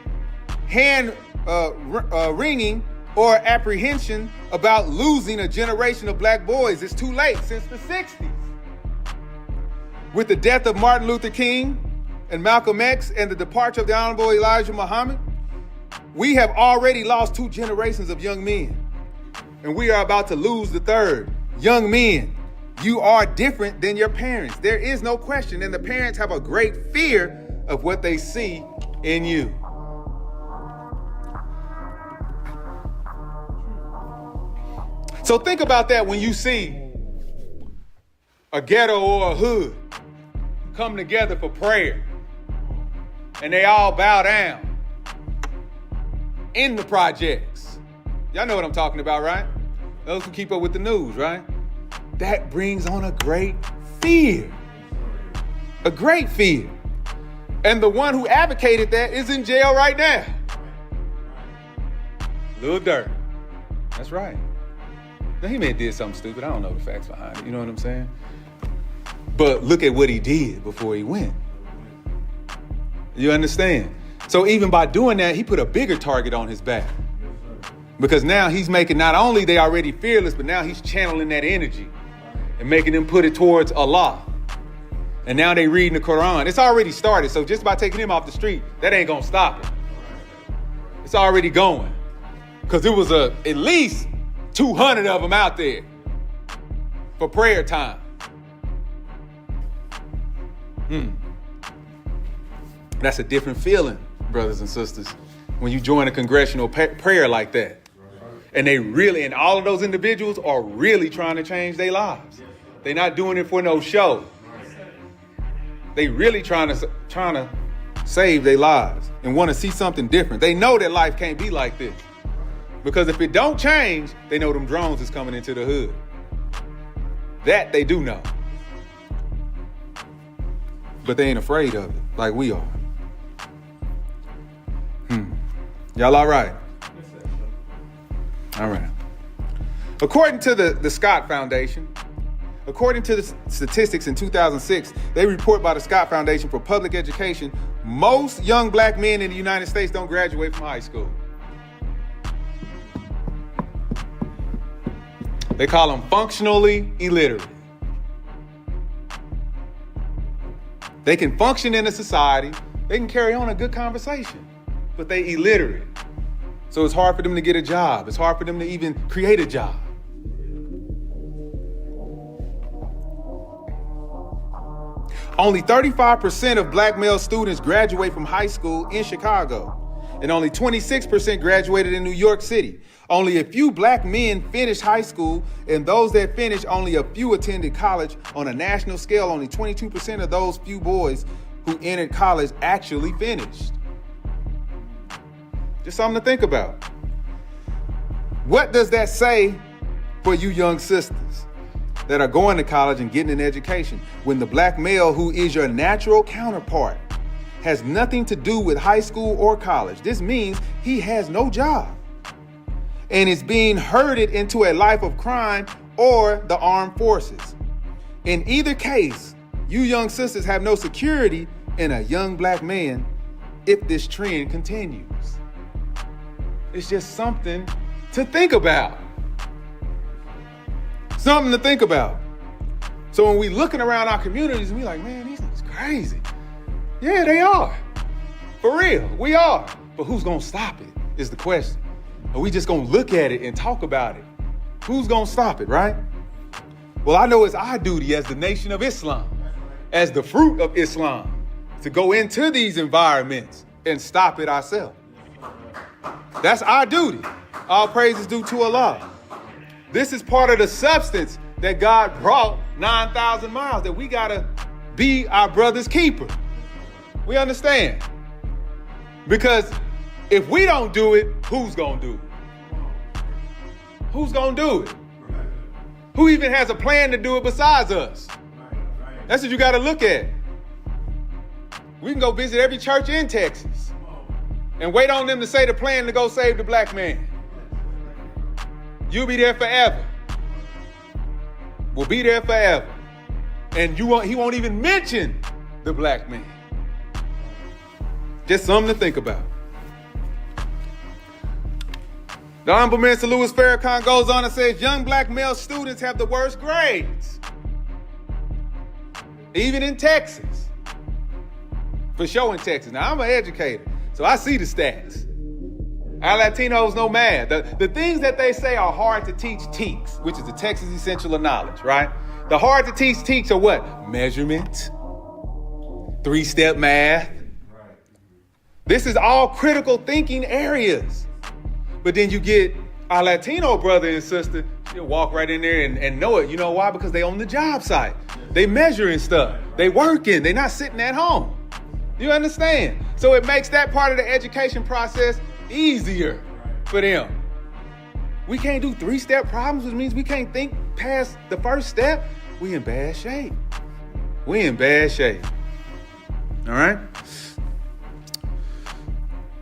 wringing, or apprehension about losing a generation of black boys. It's too late since the 60s. With the death of Martin Luther King and Malcolm X and the departure of the Honorable Elijah Muhammad, we have already lost 2 generations of young men. And we are about to lose the 3rd. Young men, you are different than your parents. There is no question. And the parents have a great fear of what they see in you. So think about that when you see a ghetto or a hood come together for prayer and they all bow down in the projects. Y'all know what I'm talking about, right? Those who keep up with the news, right? That brings on a great fear. A great fear. And the one who advocated that is in jail right now. Lil Durk. That's right. Now, he may have did something stupid. I don't know the facts behind it. You know what I'm saying? But look at what he did before he went. You understand? So even by doing that, he put a bigger target on his back. Because now he's making, not only they already fearless, but now he's channeling that energy and making them put it towards Allah. And now they reading the Quran. It's already started. So just by taking him off the street, that ain't going to stop it. It's already going. Because there was at least 200 of them out there for prayer time. That's a different feeling, brothers and sisters, when you join a congressional prayer like that. And and all of those individuals are really trying to change their lives. They're not doing it for no show. They really trying to save their lives and want to see something different. They know that life can't be like this. Because if it don't change, they know them drones is coming into the hood. That they do know. But they ain't afraid of it like we are. Y'all all right? All right. According to the Scott Foundation, according to the statistics in 2006, they report by the Scott Foundation for Public Education, most young black men in the United States don't graduate from high school. They call them functionally illiterate. They can function in a society, they can carry on a good conversation, but they illiterate. So it's hard for them to get a job. It's hard for them to even create a job. Only 35% of black male students graduate from high school in Chicago, and only 26% graduated in New York City. Only a few black men finished high school, and those that finished, only a few attended college. On a national scale, only 22% of those few boys who entered college actually finished. Just something to think about. What does that say for you young sisters? that are going to college and getting an education. When the black male, who is your natural counterpart, has nothing to do with high school or college, this means he has no job and is being herded into a life of crime or the armed forces. In either case, you young sisters have no security in a young black man if this trend continues. It's just something to think about. Something to think about. So when we looking around our communities, we like, man, these niggas crazy. Yeah, they are. For real, we are. But who's gonna stop it is the question. Are we just gonna look at it and talk about it? Who's gonna stop it, right? Well, I know it's our duty as the Nation of Islam, as the fruit of Islam, to go into these environments and stop it ourselves. That's our duty. All praise is due to Allah. This is part of the substance that God brought 9,000 miles, that we gotta be our brother's keeper. We understand? Because if we don't do it, who's gonna do it? Who's gonna do it? Who even has a plan to do it besides us? That's what you gotta look at. We can go visit every church in Texas and wait on them to say the plan to go save the black man. You'll be there forever. We'll be there forever. And he won't even mention the black man. Just something to think about. The Honorable Minister Louis Farrakhan goes on and says, young black male students have the worst grades. Even in Texas. For sure in Texas. Now, I'm an educator, so I see the stats. Our Latinos know math. The things that they say are hard to teach TEKS, which is the Texas Essential of Knowledge, right? The hard to teach TEKS are what? Measurement, 3-step math. This is all critical thinking areas. But then you get our Latino brother and sister, she'll walk right in there and know it. You know why? Because they on the job site. They measuring stuff. They working. They not sitting at home. You understand? So it makes that part of the education process easier for them. We can't do 3-step problems, which means we can't think past the first step. We in bad shape. We in bad shape. All right?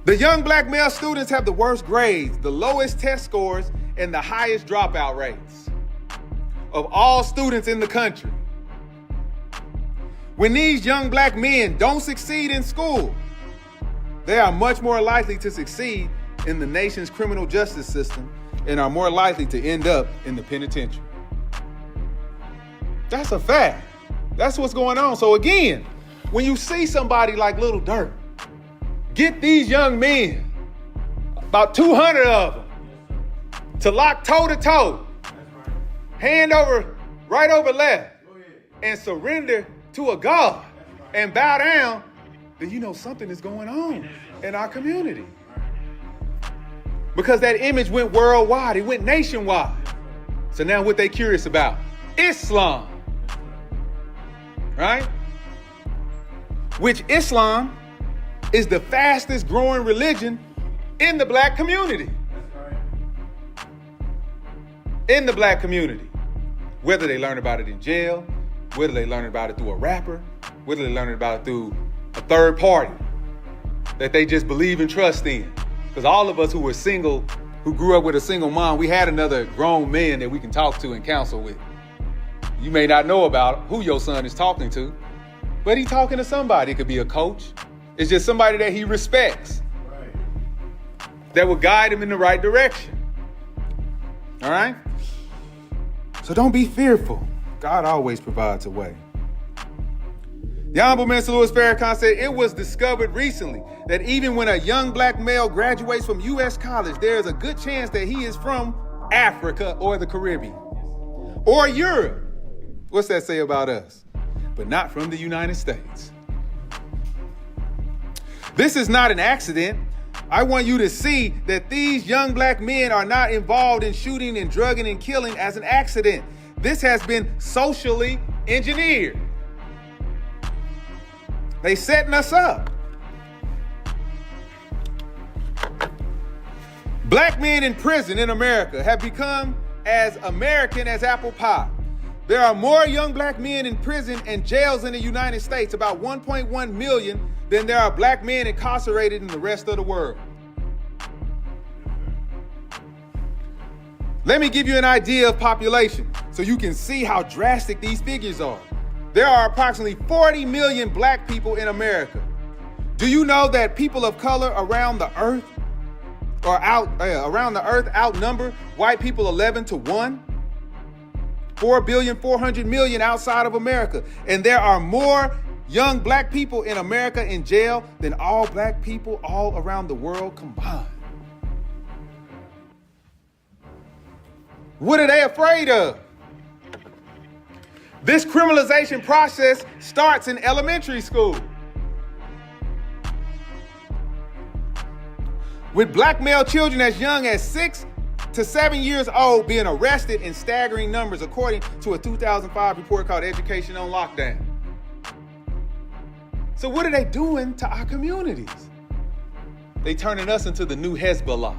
The young black male students have the worst grades, the lowest test scores, and the highest dropout rates of all students in the country. When these young black men don't succeed in school, they are much more likely to succeed in the nation's criminal justice system and are more likely to end up in the penitentiary. That's a fact. That's what's going on. So again, when you see somebody like Little Dirk, get these young men, about 200 of them, to lock toe to toe, hand over, right over left, and surrender to a God and bow down, then you know something is going on in our community. Because that image went worldwide, it went nationwide. So now what they curious about? Islam. Right? Which Islam is the fastest growing religion in the black community. In the black community. Whether they learn about it in jail, whether they learn about it through a rapper, whether they learn about it through a third party that they just believe and trust in. Because all of us who were single, who grew up with a single mom, we had another grown man that we can talk to and counsel with. You may not know about who your son is talking to, but he's talking to somebody. It could be a coach. It's just somebody that he respects, that will guide him in the right direction. All right? So don't be fearful. God always provides a way. The Honorable Minister Louis Farrakhan said it was discovered recently that even when a young black male graduates from U.S. college, there is a good chance that he is from Africa or the Caribbean or Europe. What's that say about us? But not from the United States. This is not an accident. I want you to see that these young black men are not involved in shooting and drugging and killing as an accident. This has been socially engineered. They setting us up. Black men in prison in America have become as American as apple pie. There are more young black men in prison and jails in the United States, about 1.1 million, than there are black men incarcerated in the rest of the world. Let me give you an idea of population so you can see how drastic these figures are. There are approximately 40 million black people in America. Do you know that people of color around the earth outnumber white people 11-1? 4,400,000,000 outside of America. And there are more young black people in America in jail than all black people all around the world combined. What are they afraid of? This criminalization process starts in elementary school. With black male children as young as 6 to 7 years old being arrested in staggering numbers, according to a 2005 report called Education on Lockdown. So what are they doing to our communities? They turning us into the new Hezbollah.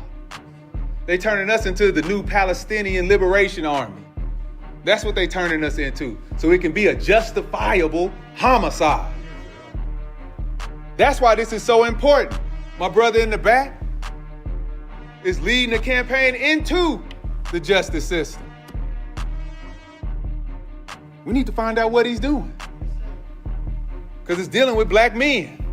They turning us into the new Palestinian Liberation Army. That's what they turning us into. So it can be a justifiable homicide. That's why this is so important. My brother in the back is leading the campaign into the justice system. We need to find out what he's doing, because it's dealing with black men.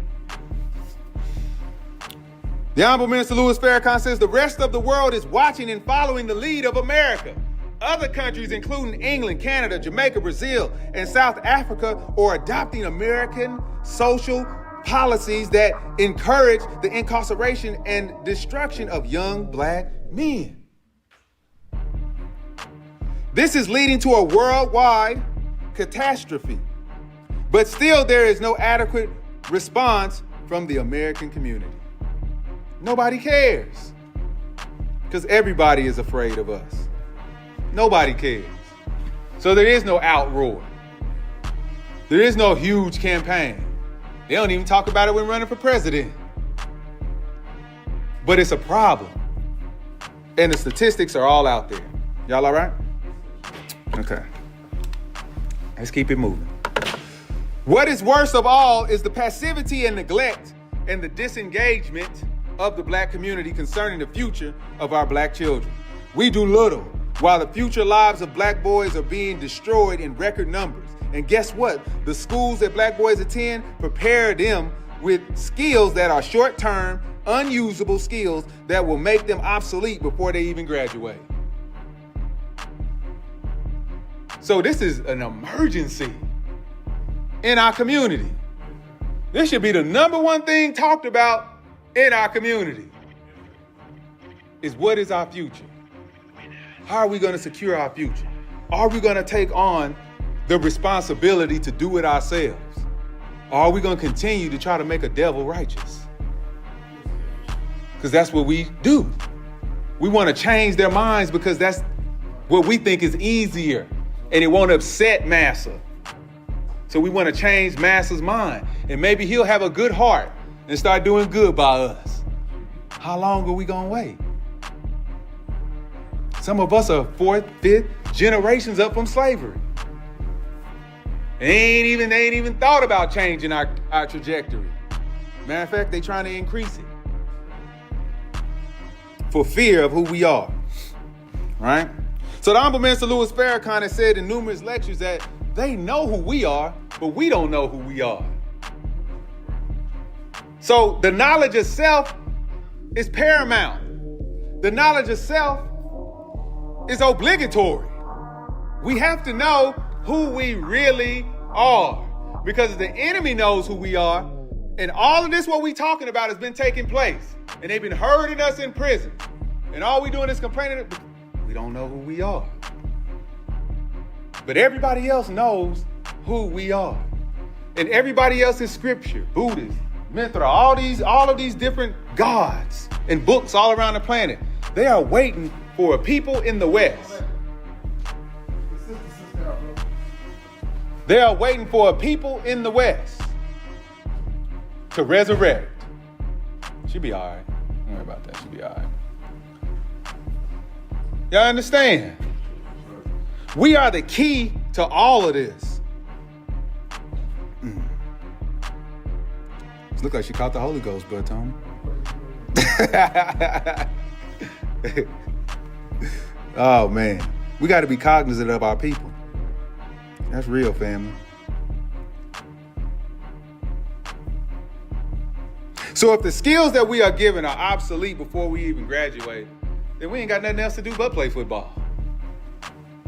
The Honorable Minister Louis Farrakhan says the rest of the world is watching and following the lead of America. Other countries, including England, Canada, Jamaica, Brazil, and South Africa, are adopting American social policies that encourage the incarceration and destruction of young black men. This is leading to a worldwide catastrophe. But still, there is no adequate response from the American community. Nobody cares, because everybody is afraid of us. Nobody cares. So there is no outroar. There is no huge campaign. They don't even talk about it when running for president. But it's a problem. And the statistics are all out there. Y'all all right? Okay. Let's keep it moving. What is worst of all is the passivity and neglect and the disengagement of the black community concerning the future of our black children. We do little while the future lives of black boys are being destroyed in record numbers. And guess what? The schools that black boys attend prepare them with skills that are short-term, unusable skills that will make them obsolete before they even graduate. So this is an emergency in our community. This should be the number one thing talked about in our community, is what is our future? How are we going to secure our future? Are we going to take on the responsibility to do it ourselves? Or are we going to continue to try to make a devil righteous? Because that's what we do. We want to change their minds because that's what we think is easier and it won't upset Massa. So we want to change Massa's mind, and maybe he'll have a good heart and start doing good by us. How long are we going to wait? Some of us are 4th, 5th generations up from slavery. They ain't even thought about changing our trajectory. Matter of fact, they trying to increase it for fear of who we are, right? So the Honorable Minister Louis Farrakhan has said in numerous lectures that they know who we are, but we don't know who we are. So the knowledge of self is paramount. The knowledge of self is obligatory. We have to know who we really are, because the enemy knows who we are, and all of this what we talking about has been taking place, and they've been herding us in prison, and all we doing is complaining. We don't know who we are, but everybody else knows who we are, and everybody else in Scripture, Buddhist, Mithra, all of these different gods and books all around the planet, they are waiting for a people in the West. They are waiting for a people in the West to resurrect. She'll be all right. Don't worry about that. She'll be all right. Y'all understand? We are the key to all of this. It looks like she caught the Holy Ghost, bro, Tony. Oh, man. We got to be cognizant of our people. That's real, family. So if the skills that we are given are obsolete before we even graduate, then we ain't got nothing else to do but play football.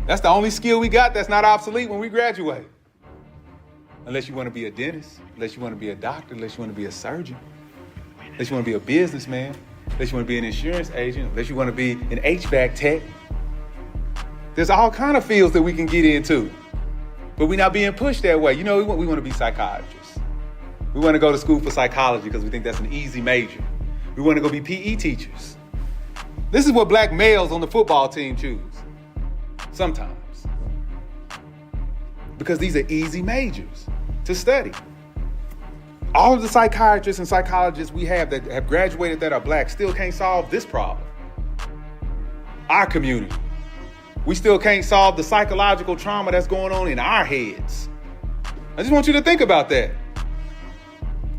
That's the only skill we got that's not obsolete when we graduate. Unless you want to be a dentist, unless you want to be a doctor, unless you want to be a surgeon, unless you want to be a businessman, unless you want to be an insurance agent, unless you want to be an HVAC tech. There's all kind of fields that we can get into, but we're not being pushed that way. You know, we want to be psychiatrists. We want to go to school for psychology because we think that's an easy major. We want to go be PE teachers. This is what black males on the football team choose. Sometimes. Because these are easy majors to study. All of the psychiatrists and psychologists we have that have graduated that are black still can't solve this problem. Our community. We still can't solve the psychological trauma that's going on in our heads. I just want you to think about that.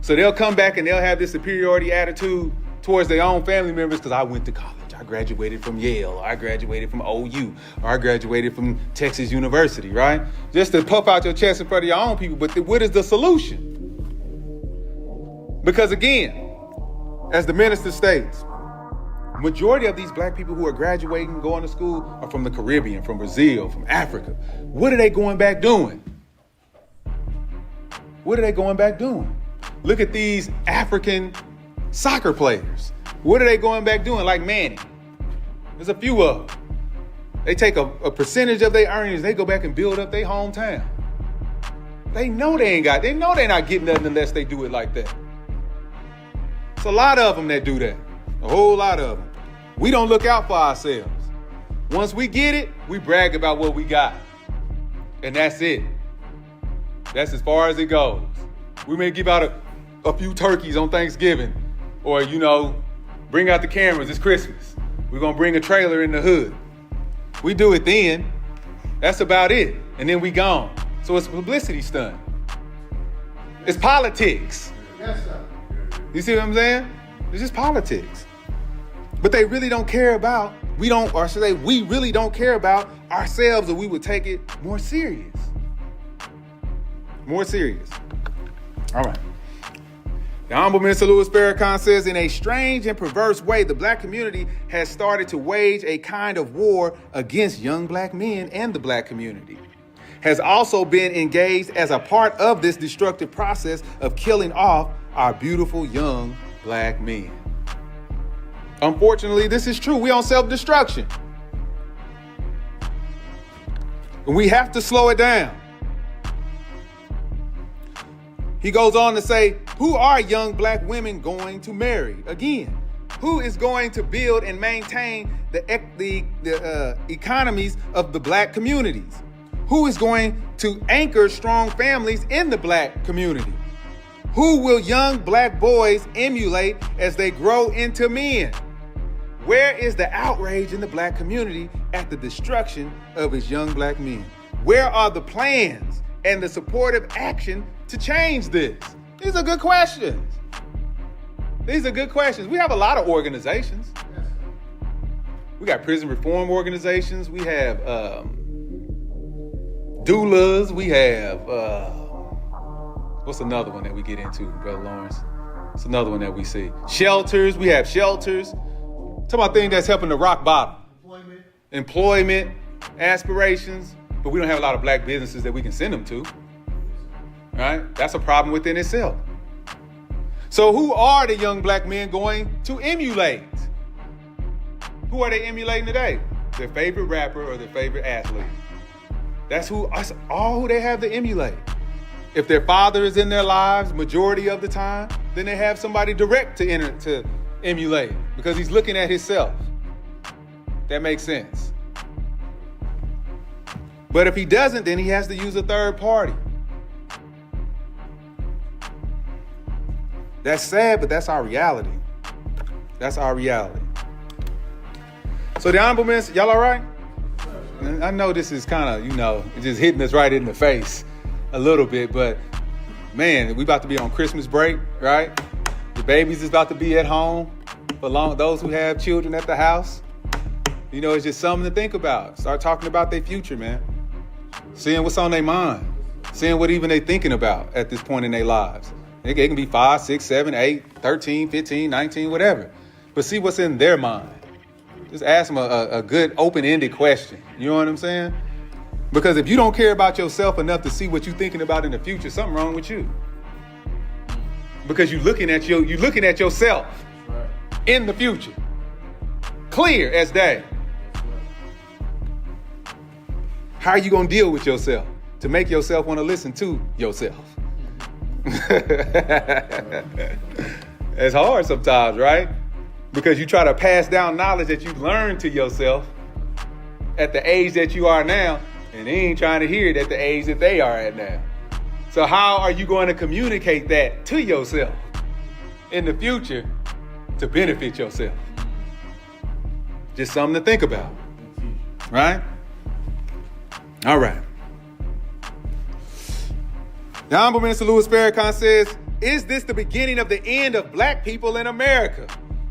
So they'll come back and they'll have this superiority attitude towards their own family members because I went to college. I graduated from Yale, or I graduated from OU, or I graduated from Texas University, right? Just to puff out your chest in front of your own people. But what is the solution? Because again, as the minister states, majority of these black people who are graduating, going to school, are from the Caribbean, from Brazil, from Africa. What are they going back doing? What are they going back doing? Look at these African soccer players. What are they going back doing? Like Manny. There's a few of them. They take a percentage of their earnings, they go back and build up their hometown. They know they're not getting nothing unless they do it like that. It's a lot of them that do that. A whole lot of them. We don't look out for ourselves. Once we get it, we brag about what we got. And that's it. That's as far as it goes. We may give out a few turkeys on Thanksgiving, or, bring out the cameras, it's Christmas. We're going to bring a trailer in the hood. We do it then. That's about it. And then we gone. So it's a publicity stunt. It's politics. Yes, sir. You see what I'm saying? It's just politics. But they really don't care about, we really don't care about ourselves, or we would take it more serious. More serious. All right. The Honorable Minister Louis Farrakhan says, in a strange and perverse way, the black community has started to wage a kind of war against young black men, and the black community has also been engaged as a part of this destructive process of killing off our beautiful young black men. Unfortunately, this is true. We're on self-destruction. And we have to slow it down. He goes on to say, who are young black women going to marry? Again, who is going to build and maintain the economies of the black communities? Who is going to anchor strong families in the black community? Who will young black boys emulate as they grow into men? Where is the outrage in the black community at the destruction of its young black men? Where are the plans and the supportive action to change this? These are good questions. These are good questions. We have a lot of organizations. We got prison reform organizations. We have doulas. We have, what's another one that we get into, Brother Lawrence? It's another one that we see. Shelters. We have shelters. Talk about things that's helping to rock bottom. Employment, aspirations. But we don't have a lot of black businesses that we can send them to. Right? That's a problem within itself. So who are the young black men going to emulate? Who are they emulating today? Their favorite rapper or their favorite athlete. That's all who they have to emulate. If their father is in their lives majority of the time, then they have somebody direct to emulate because he's looking at himself. That makes sense. But if he doesn't, then he has to use a third party. That's sad, but that's our reality. That's our reality. So the Honorable Minister, y'all all right? I know this is kind of, just hitting us right in the face a little bit, but man, we about to be on Christmas break, right? The babies is about to be at home. For those who have children at the house, it's just something to think about. Start talking about their future, man. Seeing what's on their mind. Seeing what even they thinking about at this point in their lives. It can be 5, 6, 7, 8, 13, 15, 19, whatever. But see what's in their mind. Just ask them a good open-ended question. You know what I'm saying? Because if you don't care about yourself enough to see what you're thinking about in the future, something wrong with you. Because you're looking at yourself in the future. Clear as day. How are you going to deal with yourself to make yourself want to listen to yourself? It's hard sometimes, right? Because you try to pass down knowledge that you've learned to yourself at the age that you are now, and they ain't trying to hear it at the age that they are at now. So how are you going to communicate that to yourself in the future to benefit yourself? Just something to think about, right? All right. The Honorable Minister Louis Farrakhan says, is this the beginning of the end of black people in America?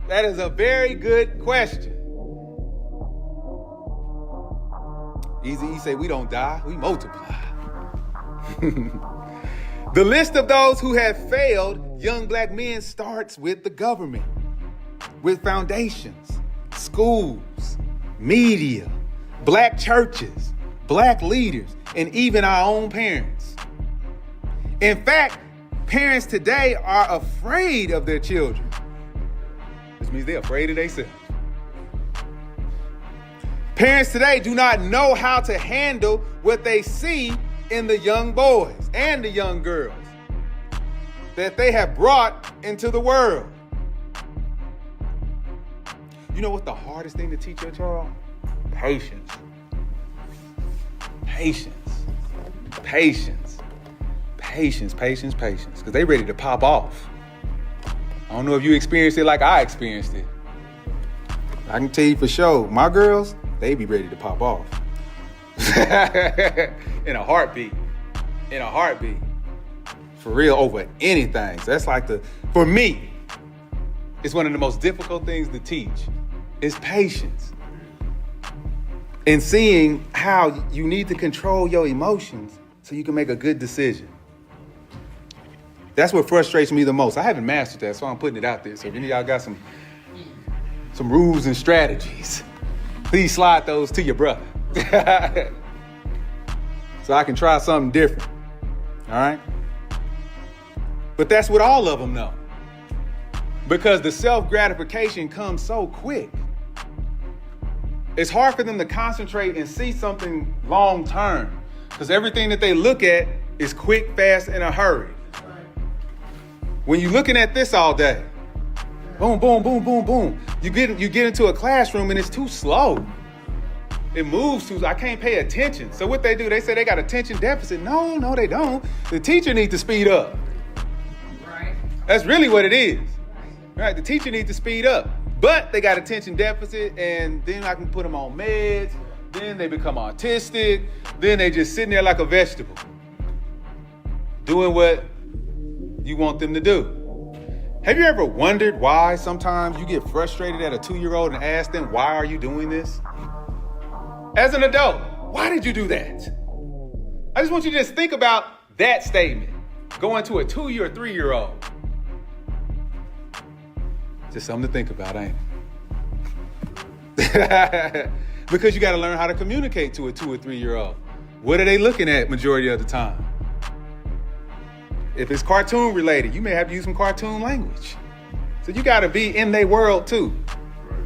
That is a very good question. Easy, say we don't die, we multiply. The list of those who have failed young black men starts with the government, with foundations, schools, media, black churches, black leaders, and even our own parents. In fact, parents today are afraid of their children, which means they're afraid of themselves. Parents today do not know how to handle what they see in the young boys and the young girls that they have brought into the world. You know what's the hardest thing to teach your child? Patience. Patience. Patience. Patience, patience, patience. Because they ready to pop off. I don't know if you experienced it like I experienced it. I can tell you for sure, my girls, they be ready to pop off. In a heartbeat. In a heartbeat. For real, over anything. So that's like for me, it's one of the most difficult things to teach is patience. And seeing how you need to control your emotions so you can make a good decision. That's what frustrates me the most. I haven't mastered that, so I'm putting it out there. So if any of y'all got some rules and strategies, please slide those to your brother. So I can try something different. All right? But that's what all of them know. Because the self-gratification comes so quick. It's hard for them to concentrate and see something long term. Because everything that they look at is quick, fast, in a hurry. When you're looking at this all day, boom, boom, boom, boom, boom. You get into a classroom and it's too slow. It moves too, I can't pay attention. So what they do, they say they got attention deficit. No, they don't. The teacher needs to speed up. Right. That's really what it is. Right, the teacher needs to speed up. But they got attention deficit, and then I can put them on meds. Then they become autistic. Then they just sitting there like a vegetable, doing what you want them to do. Have you ever wondered why sometimes you get frustrated at a 2-year-old and ask them, why are you doing this? As an adult, why did you do that? I just want you to just think about that statement. Going to a 2-year or 3-year-old. Just something to think about, ain't it? Because you got to learn how to communicate to a 2 or 3-year-old. What are they looking at majority of the time? If it's cartoon related, you may have to use some cartoon language. So you got to be in their world too.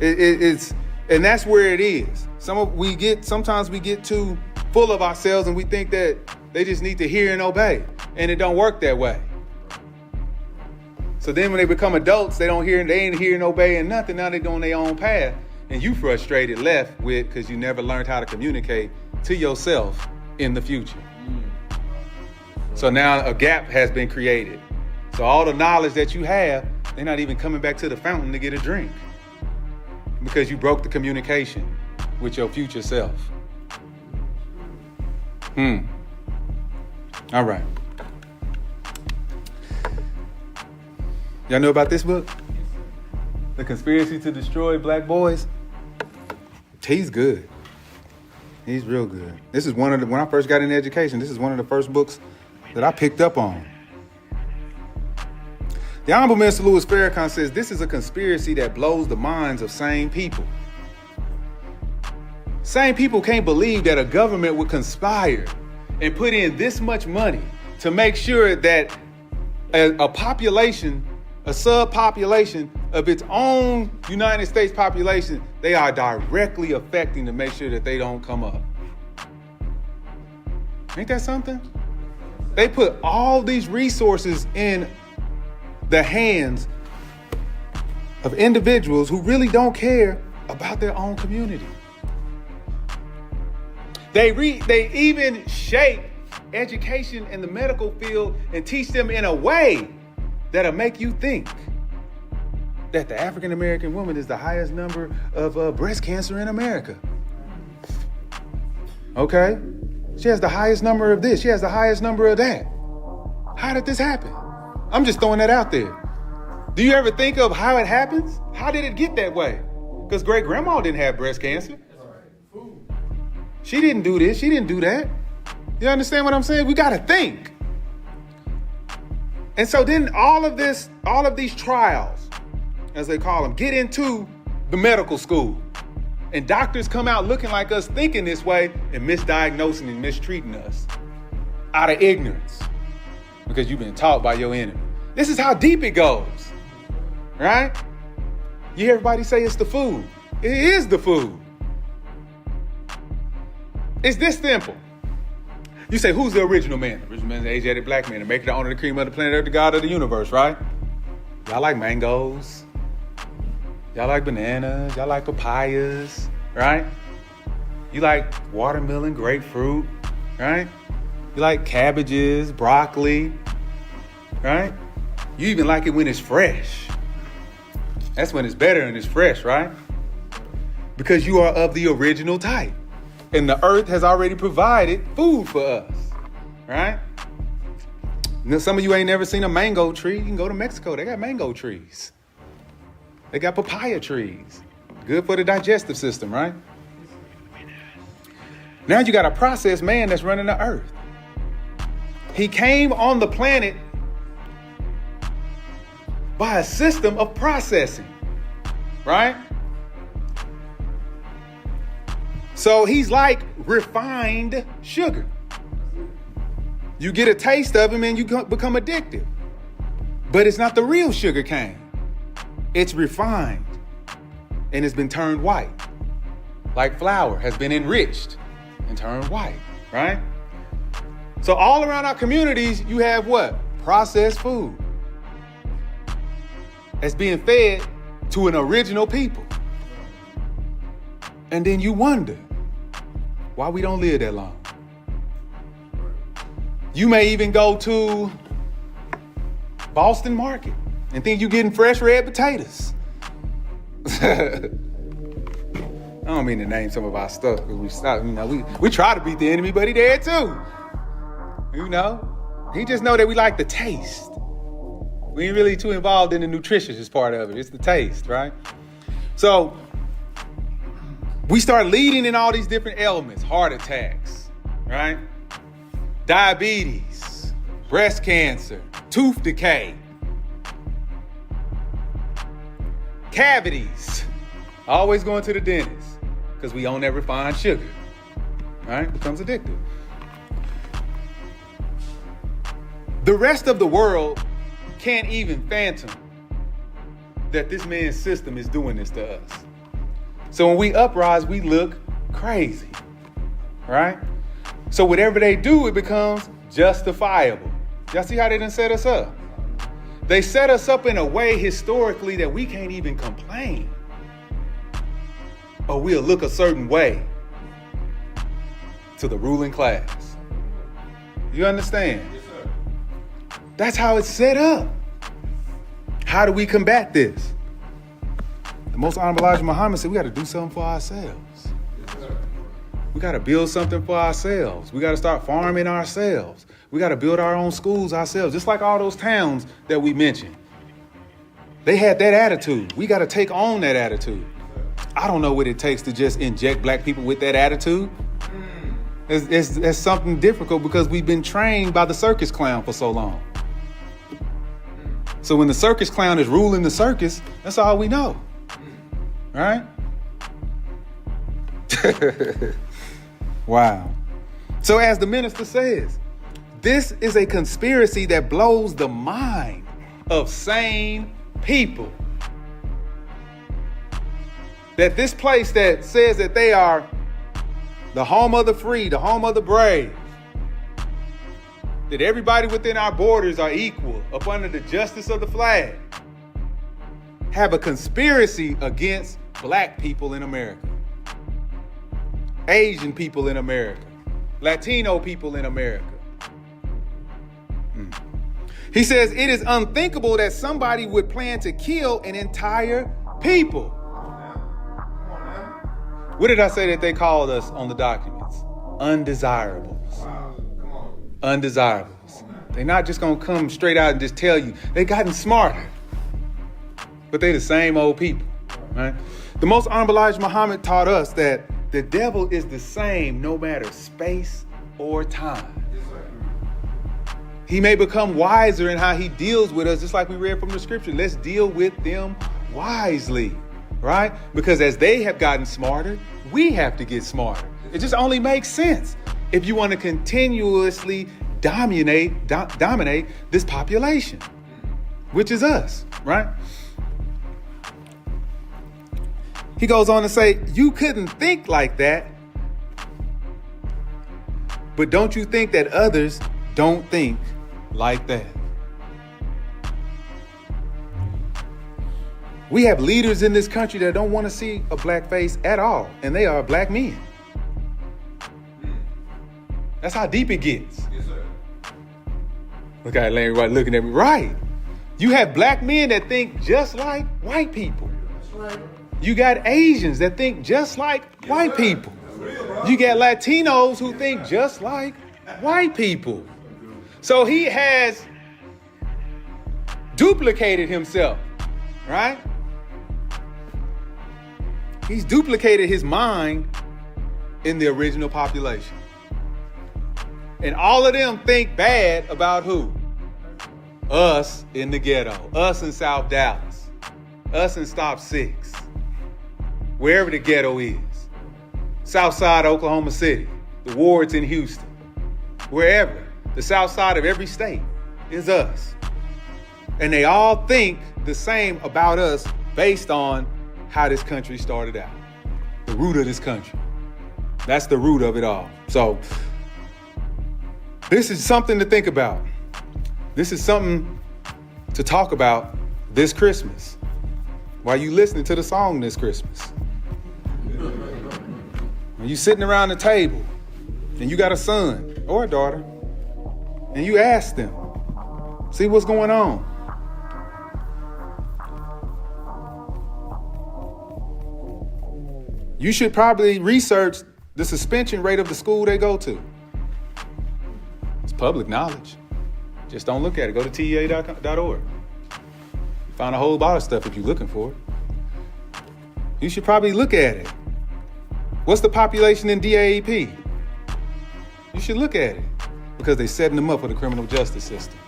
And that's where it is. Sometimes we get too full of ourselves and we think that they just need to hear and obey. And it don't work that way. So then when they become adults, they ain't hearing, obeying nothing. Now they're doing their own path. And you frustrated left with because you never learned how to communicate to yourself in the future. So now a gap has been created. So all the knowledge that you have, they're not even coming back to the fountain to get a drink. Because you broke the communication with your future self. All right. Y'all know about this book? The Conspiracy to Destroy Black Boys? He's good. He's real good. This is when I first got into education, this is one of the first books that I picked up on. The Honorable Minister Louis Farrakhan says this is a conspiracy that blows the minds of sane people. Sane people can't believe that a government would conspire and put in this much money to make sure that a population, a subpopulation of its own United States population, they are directly affecting to make sure that they don't come up. Ain't that something? They put all these resources in the hands of individuals who really don't care about their own community. They even shape education in the medical field and teach them in a way that'll make you think that the African American woman is the highest number of breast cancer in America. Okay? She has the highest number of this. She has the highest number of that. How did this happen? I'm just throwing that out there. Do you ever think of how it happens? How did it get that way? Because great grandma didn't have breast cancer. She didn't do this. She didn't do that. You understand what I'm saying? We got to think. And so then all of these trials, as they call them, get into the medical school. And doctors come out looking like us, thinking this way, and misdiagnosing and mistreating us out of ignorance because you've been taught by your enemy. This is how deep it goes, right? You hear everybody say it's the food. It is the food. It's this simple. You say, who's the original man? The original man is the Asiatic black man, the maker, the owner, the cream of the planet Earth, the God of the universe, right? Y'all like mangoes. Y'all like bananas. Y'all like papayas, right? You like watermelon, grapefruit, right? You like cabbages, broccoli, right? You even like it when it's fresh. That's when it's better when it's fresh, right? Because you are of the original type. And the earth has already provided food for us, right? Now, some of you ain't never seen a mango tree. You can go to Mexico. They got mango trees. They got papaya trees. Good for the digestive system, right? Now you got a processed man that's running the earth. He came on the planet by a system of processing, right? So he's like refined sugar. You get a taste of him and you become addicted. But it's not the real sugar cane. It's refined and it's been turned white. Like flour has been enriched and turned white, right? So all around our communities, you have what? Processed food. That's being fed to an original people. And then you wonder why we don't live that long. You may even go to Boston Market and think you're getting fresh red potatoes. I don't mean to name some of our stuff because we try to beat the enemy, but he there too. You know, he just know that we like the taste. We ain't really too involved in the nutritious part of it. It's the taste, right? So we start leading in all these different elements, heart attacks, right? Diabetes, breast cancer, tooth decay, cavities, always going to the dentist because we own that refined sugar, right? Becomes addictive. The rest of the world can't even fathom that this man's system is doing this to us. So when we uprise, we look crazy, right? So whatever they do, it becomes justifiable. Y'all see how they done set us up? They set us up in a way historically that we can't even complain. Or we'll look a certain way to the ruling class. You understand? Yes, sir. That's how it's set up. How do we combat this? The most honorable Elijah Muhammad said we got to do something for ourselves. Yes, We got to build something for ourselves. We got to start farming ourselves. We got to build our own schools ourselves, just like all those towns that we mentioned. They had that attitude. We got to take on that attitude. I don't know what it takes to just inject black people with that attitude. It's something difficult because we've been trained by the circus clown for so long. So when the circus clown is ruling the circus, that's all we know. Right? Wow. So as the minister says, this is a conspiracy that blows the mind of sane people. That this place that says that they are the home of the free, the home of the brave, that everybody within our borders are equal up under the justice of the flag, have a conspiracy against black people in America, Asian people in America, Latino people in America. He says it is unthinkable that somebody would plan to kill an entire people. What did I say that they called us on the documents? Undesirables. Undesirables. They're not just going to come straight out and just tell you. They've gotten smarter. But they're the same old people. Right? The Most Honorable Elijah Muhammad taught us that the devil is the same no matter space or time. He may become wiser in how he deals with us, just like we read from the scripture. Let's deal with them wisely. Right? Because as they have gotten smarter, we have to get smarter. It just only makes sense if you want to continuously dominate this population, which is us, right? He goes on to say, you couldn't think like that, but don't you think that others don't think like that? We have leaders in this country that don't want to see a black face at all, and they are black men. That's how deep it gets. Yes, sir. Look at Larry White looking at me. Right. You have black men that think just like white people. That's right. You got Asians that think just like white people. Real, you got Latinos who think just like white people. So he has duplicated himself, right? He's duplicated his mind in the original population. And all of them think bad about who? Us in the ghetto, us in South Dallas, us in Stop 6, wherever the ghetto is, South Side Oklahoma City, the wards in Houston, wherever, the South Side of every state is us. And they all think the same about us based on how this country started out. The root of this country. That's the root of it all. So this is something to think about. This is something to talk about this Christmas while you listening to the song this Christmas. When you sitting around the table and you got a son or a daughter and you ask them, see what's going on. You should probably research the suspension rate of the school they go to. It's public knowledge. Just don't look at it. Go to TEA.org. Find a whole lot of stuff if you're looking for it. You should probably look at it. What's the population in DAEP? You should look at it because they're setting them up for the criminal justice system.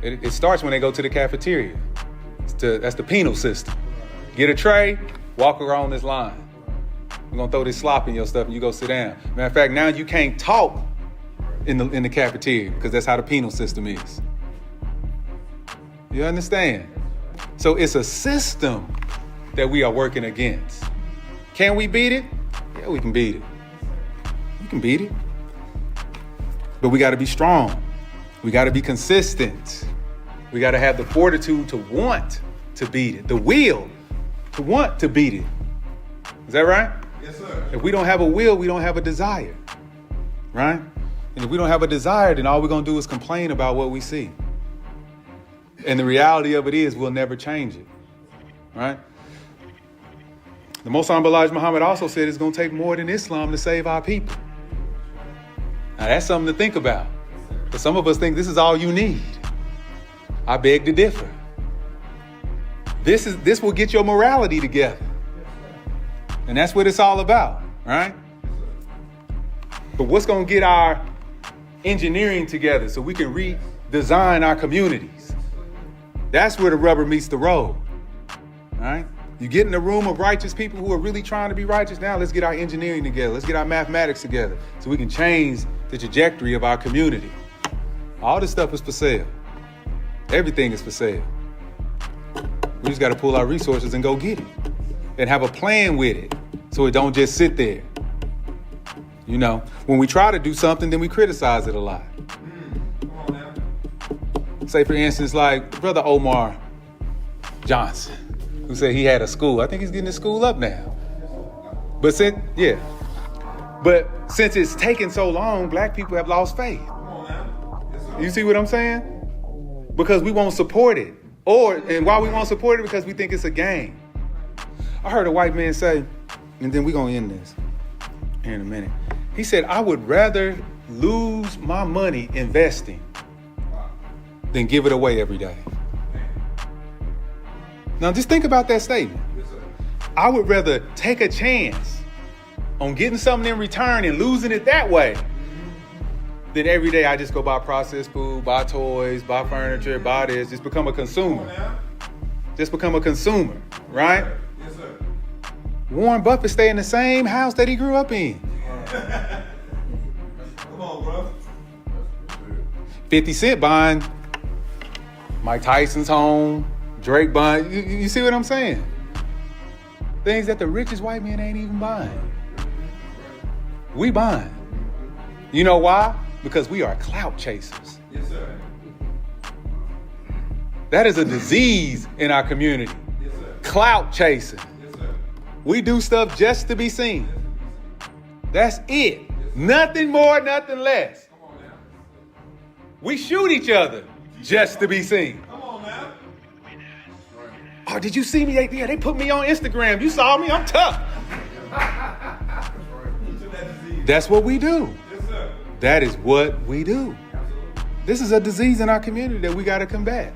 It starts when they go to the cafeteria. That's the penal system. Get a tray, walk around this line. We're gonna throw this slop in your stuff and you go sit down. Matter of fact, now you can't talk in the cafeteria because that's how the penal system is. You understand? So it's a system that we are working against. Can we beat it? Yeah, we can beat it. We can beat it. But we gotta be strong. We gotta be consistent. We gotta have the fortitude to want to beat it. The will to want to beat it. Is that right? Yes, sir. If we don't have a will, we don't have a desire. Right? And if we don't have a desire, then all we're going to do is complain about what we see. And the reality of it is we'll never change it. Right? The Most Honorable Elijah Muhammad also said it's going to take more than Islam to save our people. Now that's something to think about. But some of us think this is all you need. I beg to differ. This will get your morality together. And that's what it's all about, right? But what's going to get our engineering together so we can redesign our communities? That's where the rubber meets the road, right? You get in a room of righteous people who are really trying to be righteous. Now let's get our engineering together. Let's get our mathematics together so we can change the trajectory of our community. All this stuff is for sale. Everything is for sale. We just got to pull our resources and go get it and have a plan with it so it don't just sit there. You know, when we try to do something, then we criticize it a lot. Come on now. Say, for instance, like Brother Omar Johnson, who said he had a school. I think he's getting his school up now. But since it's taken so long, black people have lost faith. Come on now. Yes, sir. You see what I'm saying? Because we won't support it. And why we won't support it? Because we think it's a game. I heard a white man say, and then we're going to end this here in a minute. He said, I would rather lose my money investing than give it away every day. Now just think about that statement. Yes, sir. I would rather take a chance on getting something in return and losing it that way than every day I just go buy processed food, buy toys, buy furniture, buy this, just become a consumer. Just become a consumer, right? Yes, sir. Warren Buffett stay in the same house that he grew up in. Come on, bro. 50 Cent buying Mike Tyson's home, Drake buying, you see what I'm saying? Things that the richest white man ain't even buying. We buying. You know why? Because we are clout chasers. Yes, sir. That is a disease in our community. Yes, sir. Clout chasing. Yes, sir. We do stuff just to be seen. That's it. Nothing more, nothing less. Come on now. We shoot each other just to be seen. Come on now. Oh, did you see me? Yeah, they put me on Instagram. You saw me? I'm tough. You took that disease. That's what we do. Yes, sir. That is what we do. Absolutely. This is a disease in our community that we got to combat.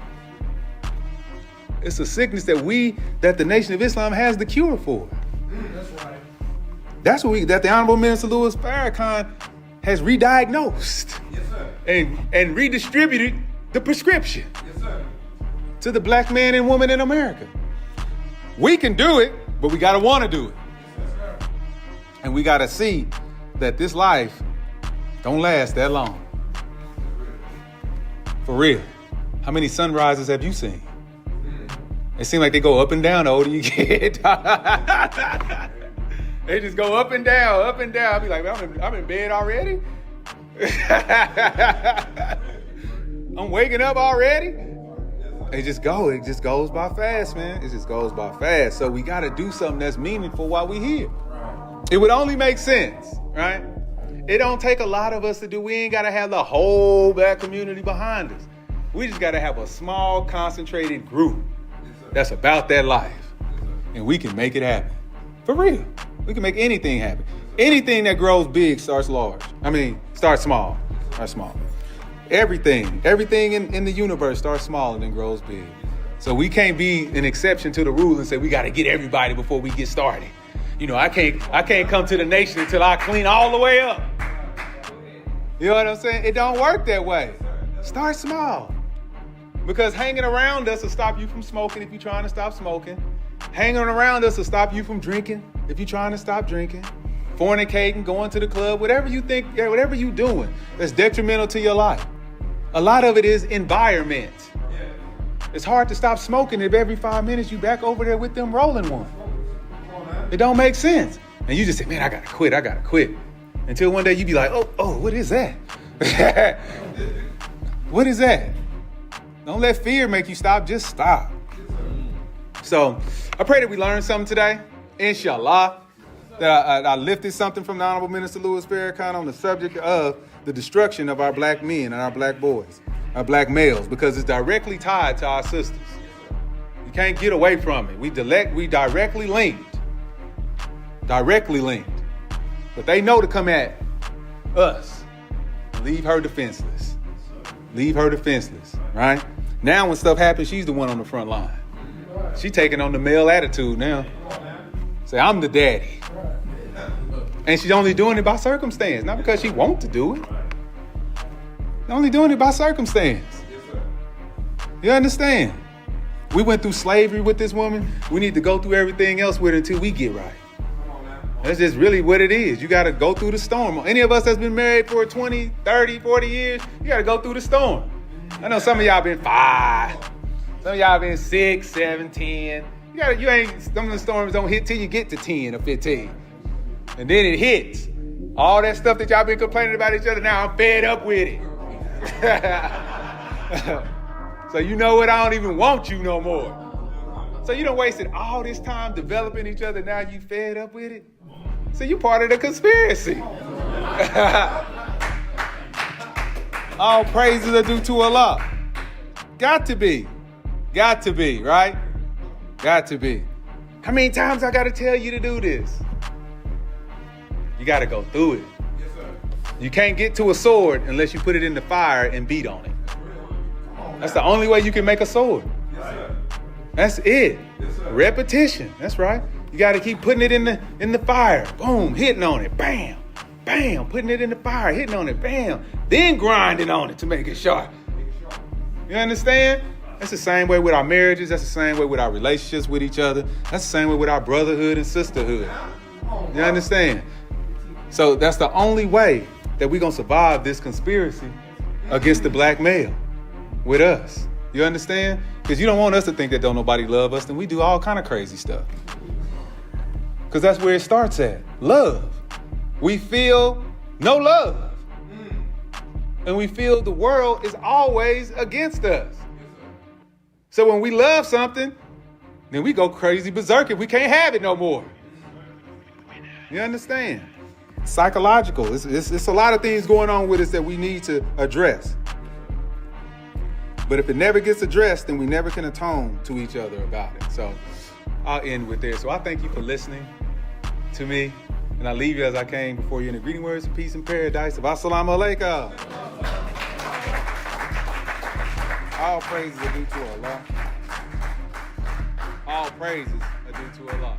It's a sickness that the Nation of Islam has the cure for. That's right. That's what that the Honorable Minister Louis Farrakhan has re-diagnosed Yes, sir. and redistributed the prescription Yes, sir. to the black man and woman in America. We can do it, but we got to want to do it. Yes, sir. And we got to see that this life don't last that long. For real. How many sunrises have you seen? It seems like they go up and down the older you get. They just go up and down, up and down. I'll be like, man, I'm in bed already? I'm waking up already? It just goes by fast, man. It just goes by fast. So we got to do something that's meaningful while we're here. It would only make sense, right? It don't take a lot of us to do. We ain't got to have the whole black community behind us. We just got to have a small, concentrated group that's about that life. And we can make it happen. For real. We can make anything happen. Anything that grows big starts large. Starts small. Starts small. Everything in the universe starts small and then grows big. So we can't be an exception to the rule and say we got to get everybody before we get started. You know, I can't come to the nation until I clean all the way up. You know what I'm saying? It don't work that way. Start small. Because hanging around us will stop you from smoking if you're trying to stop smoking. Hanging around us will stop you from drinking if you're trying to stop drinking. Fornicating, going to the club, whatever you think, whatever you're doing that's detrimental to your life. A lot of it is environment. It's hard to stop smoking if every 5 minutes you back over there with them rolling one. It don't make sense. And you just say, man, I gotta quit. Until one day you be like, oh, what is that? What is that? Don't let fear make you stop, just stop. So I pray that we learned something today, inshallah, that I lifted something from the Honorable Minister Louis Farrakhan on the subject of the destruction of our black men and our black boys, our black males, because it's directly tied to our sisters. You can't get away from it. We directly linked. directly linked. But they know to come at us. Leave her defenseless. Leave her defenseless, right? Now when stuff happens, she's the one on the front line. She taking on the male attitude now. Say, I'm the daddy. And she's only doing it by circumstance, not because she wants to do it. She's only doing it by circumstance. You understand? We went through slavery with this woman. We need to go through everything else with her until we get right. That's just really what it is. You got to go through the storm. Any of us that's been married for 20, 30, 40 years, you got to go through the storm. I know some of y'all been 5. Some of y'all been 6, 7, 10. Some of the storms don't hit till you get to 10 or 15. And then it hits. All that stuff that y'all been complaining about each other, now I'm fed up with it. So you know what? I don't even want you no more. So you done wasted all this time developing each other, now you fed up with it? So you part of the conspiracy. All praises are due to Allah. Got to be, right? Got to be. How many times I got to tell you to do this? You got to go through it. Yes, sir. You can't get to a sword unless you put it in the fire and beat on it. That's the only way you can make a sword. Yes, sir. That's it. Yes, sir. Repetition. That's right. You got to keep putting it in the fire. Boom, hitting on it. Bam, bam, putting it in the fire, hitting on it. Bam, then grinding on it to make it sharp. You understand? That's the same way with our marriages. That's the same way with our relationships with each other. That's the same way with our brotherhood and sisterhood. You understand? So that's the only way that we're going to survive this conspiracy against the black male with us. You understand? Because you don't want us to think that don't nobody love us, then we do all kind of crazy stuff. Because that's where it starts at. Love. We feel no love. And we feel the world is always against us. So when we love something, then we go crazy berserk if we can't have it no more. You understand? Psychological. It's a lot of things going on with us that we need to address. But if it never gets addressed, then we never can atone to each other about it. So I'll end with this. So I thank you for listening to me. And I leave you as I came before you in the greeting words of peace and paradise of Assalamu alaikum. All praises are due to Allah. All praises are due to Allah.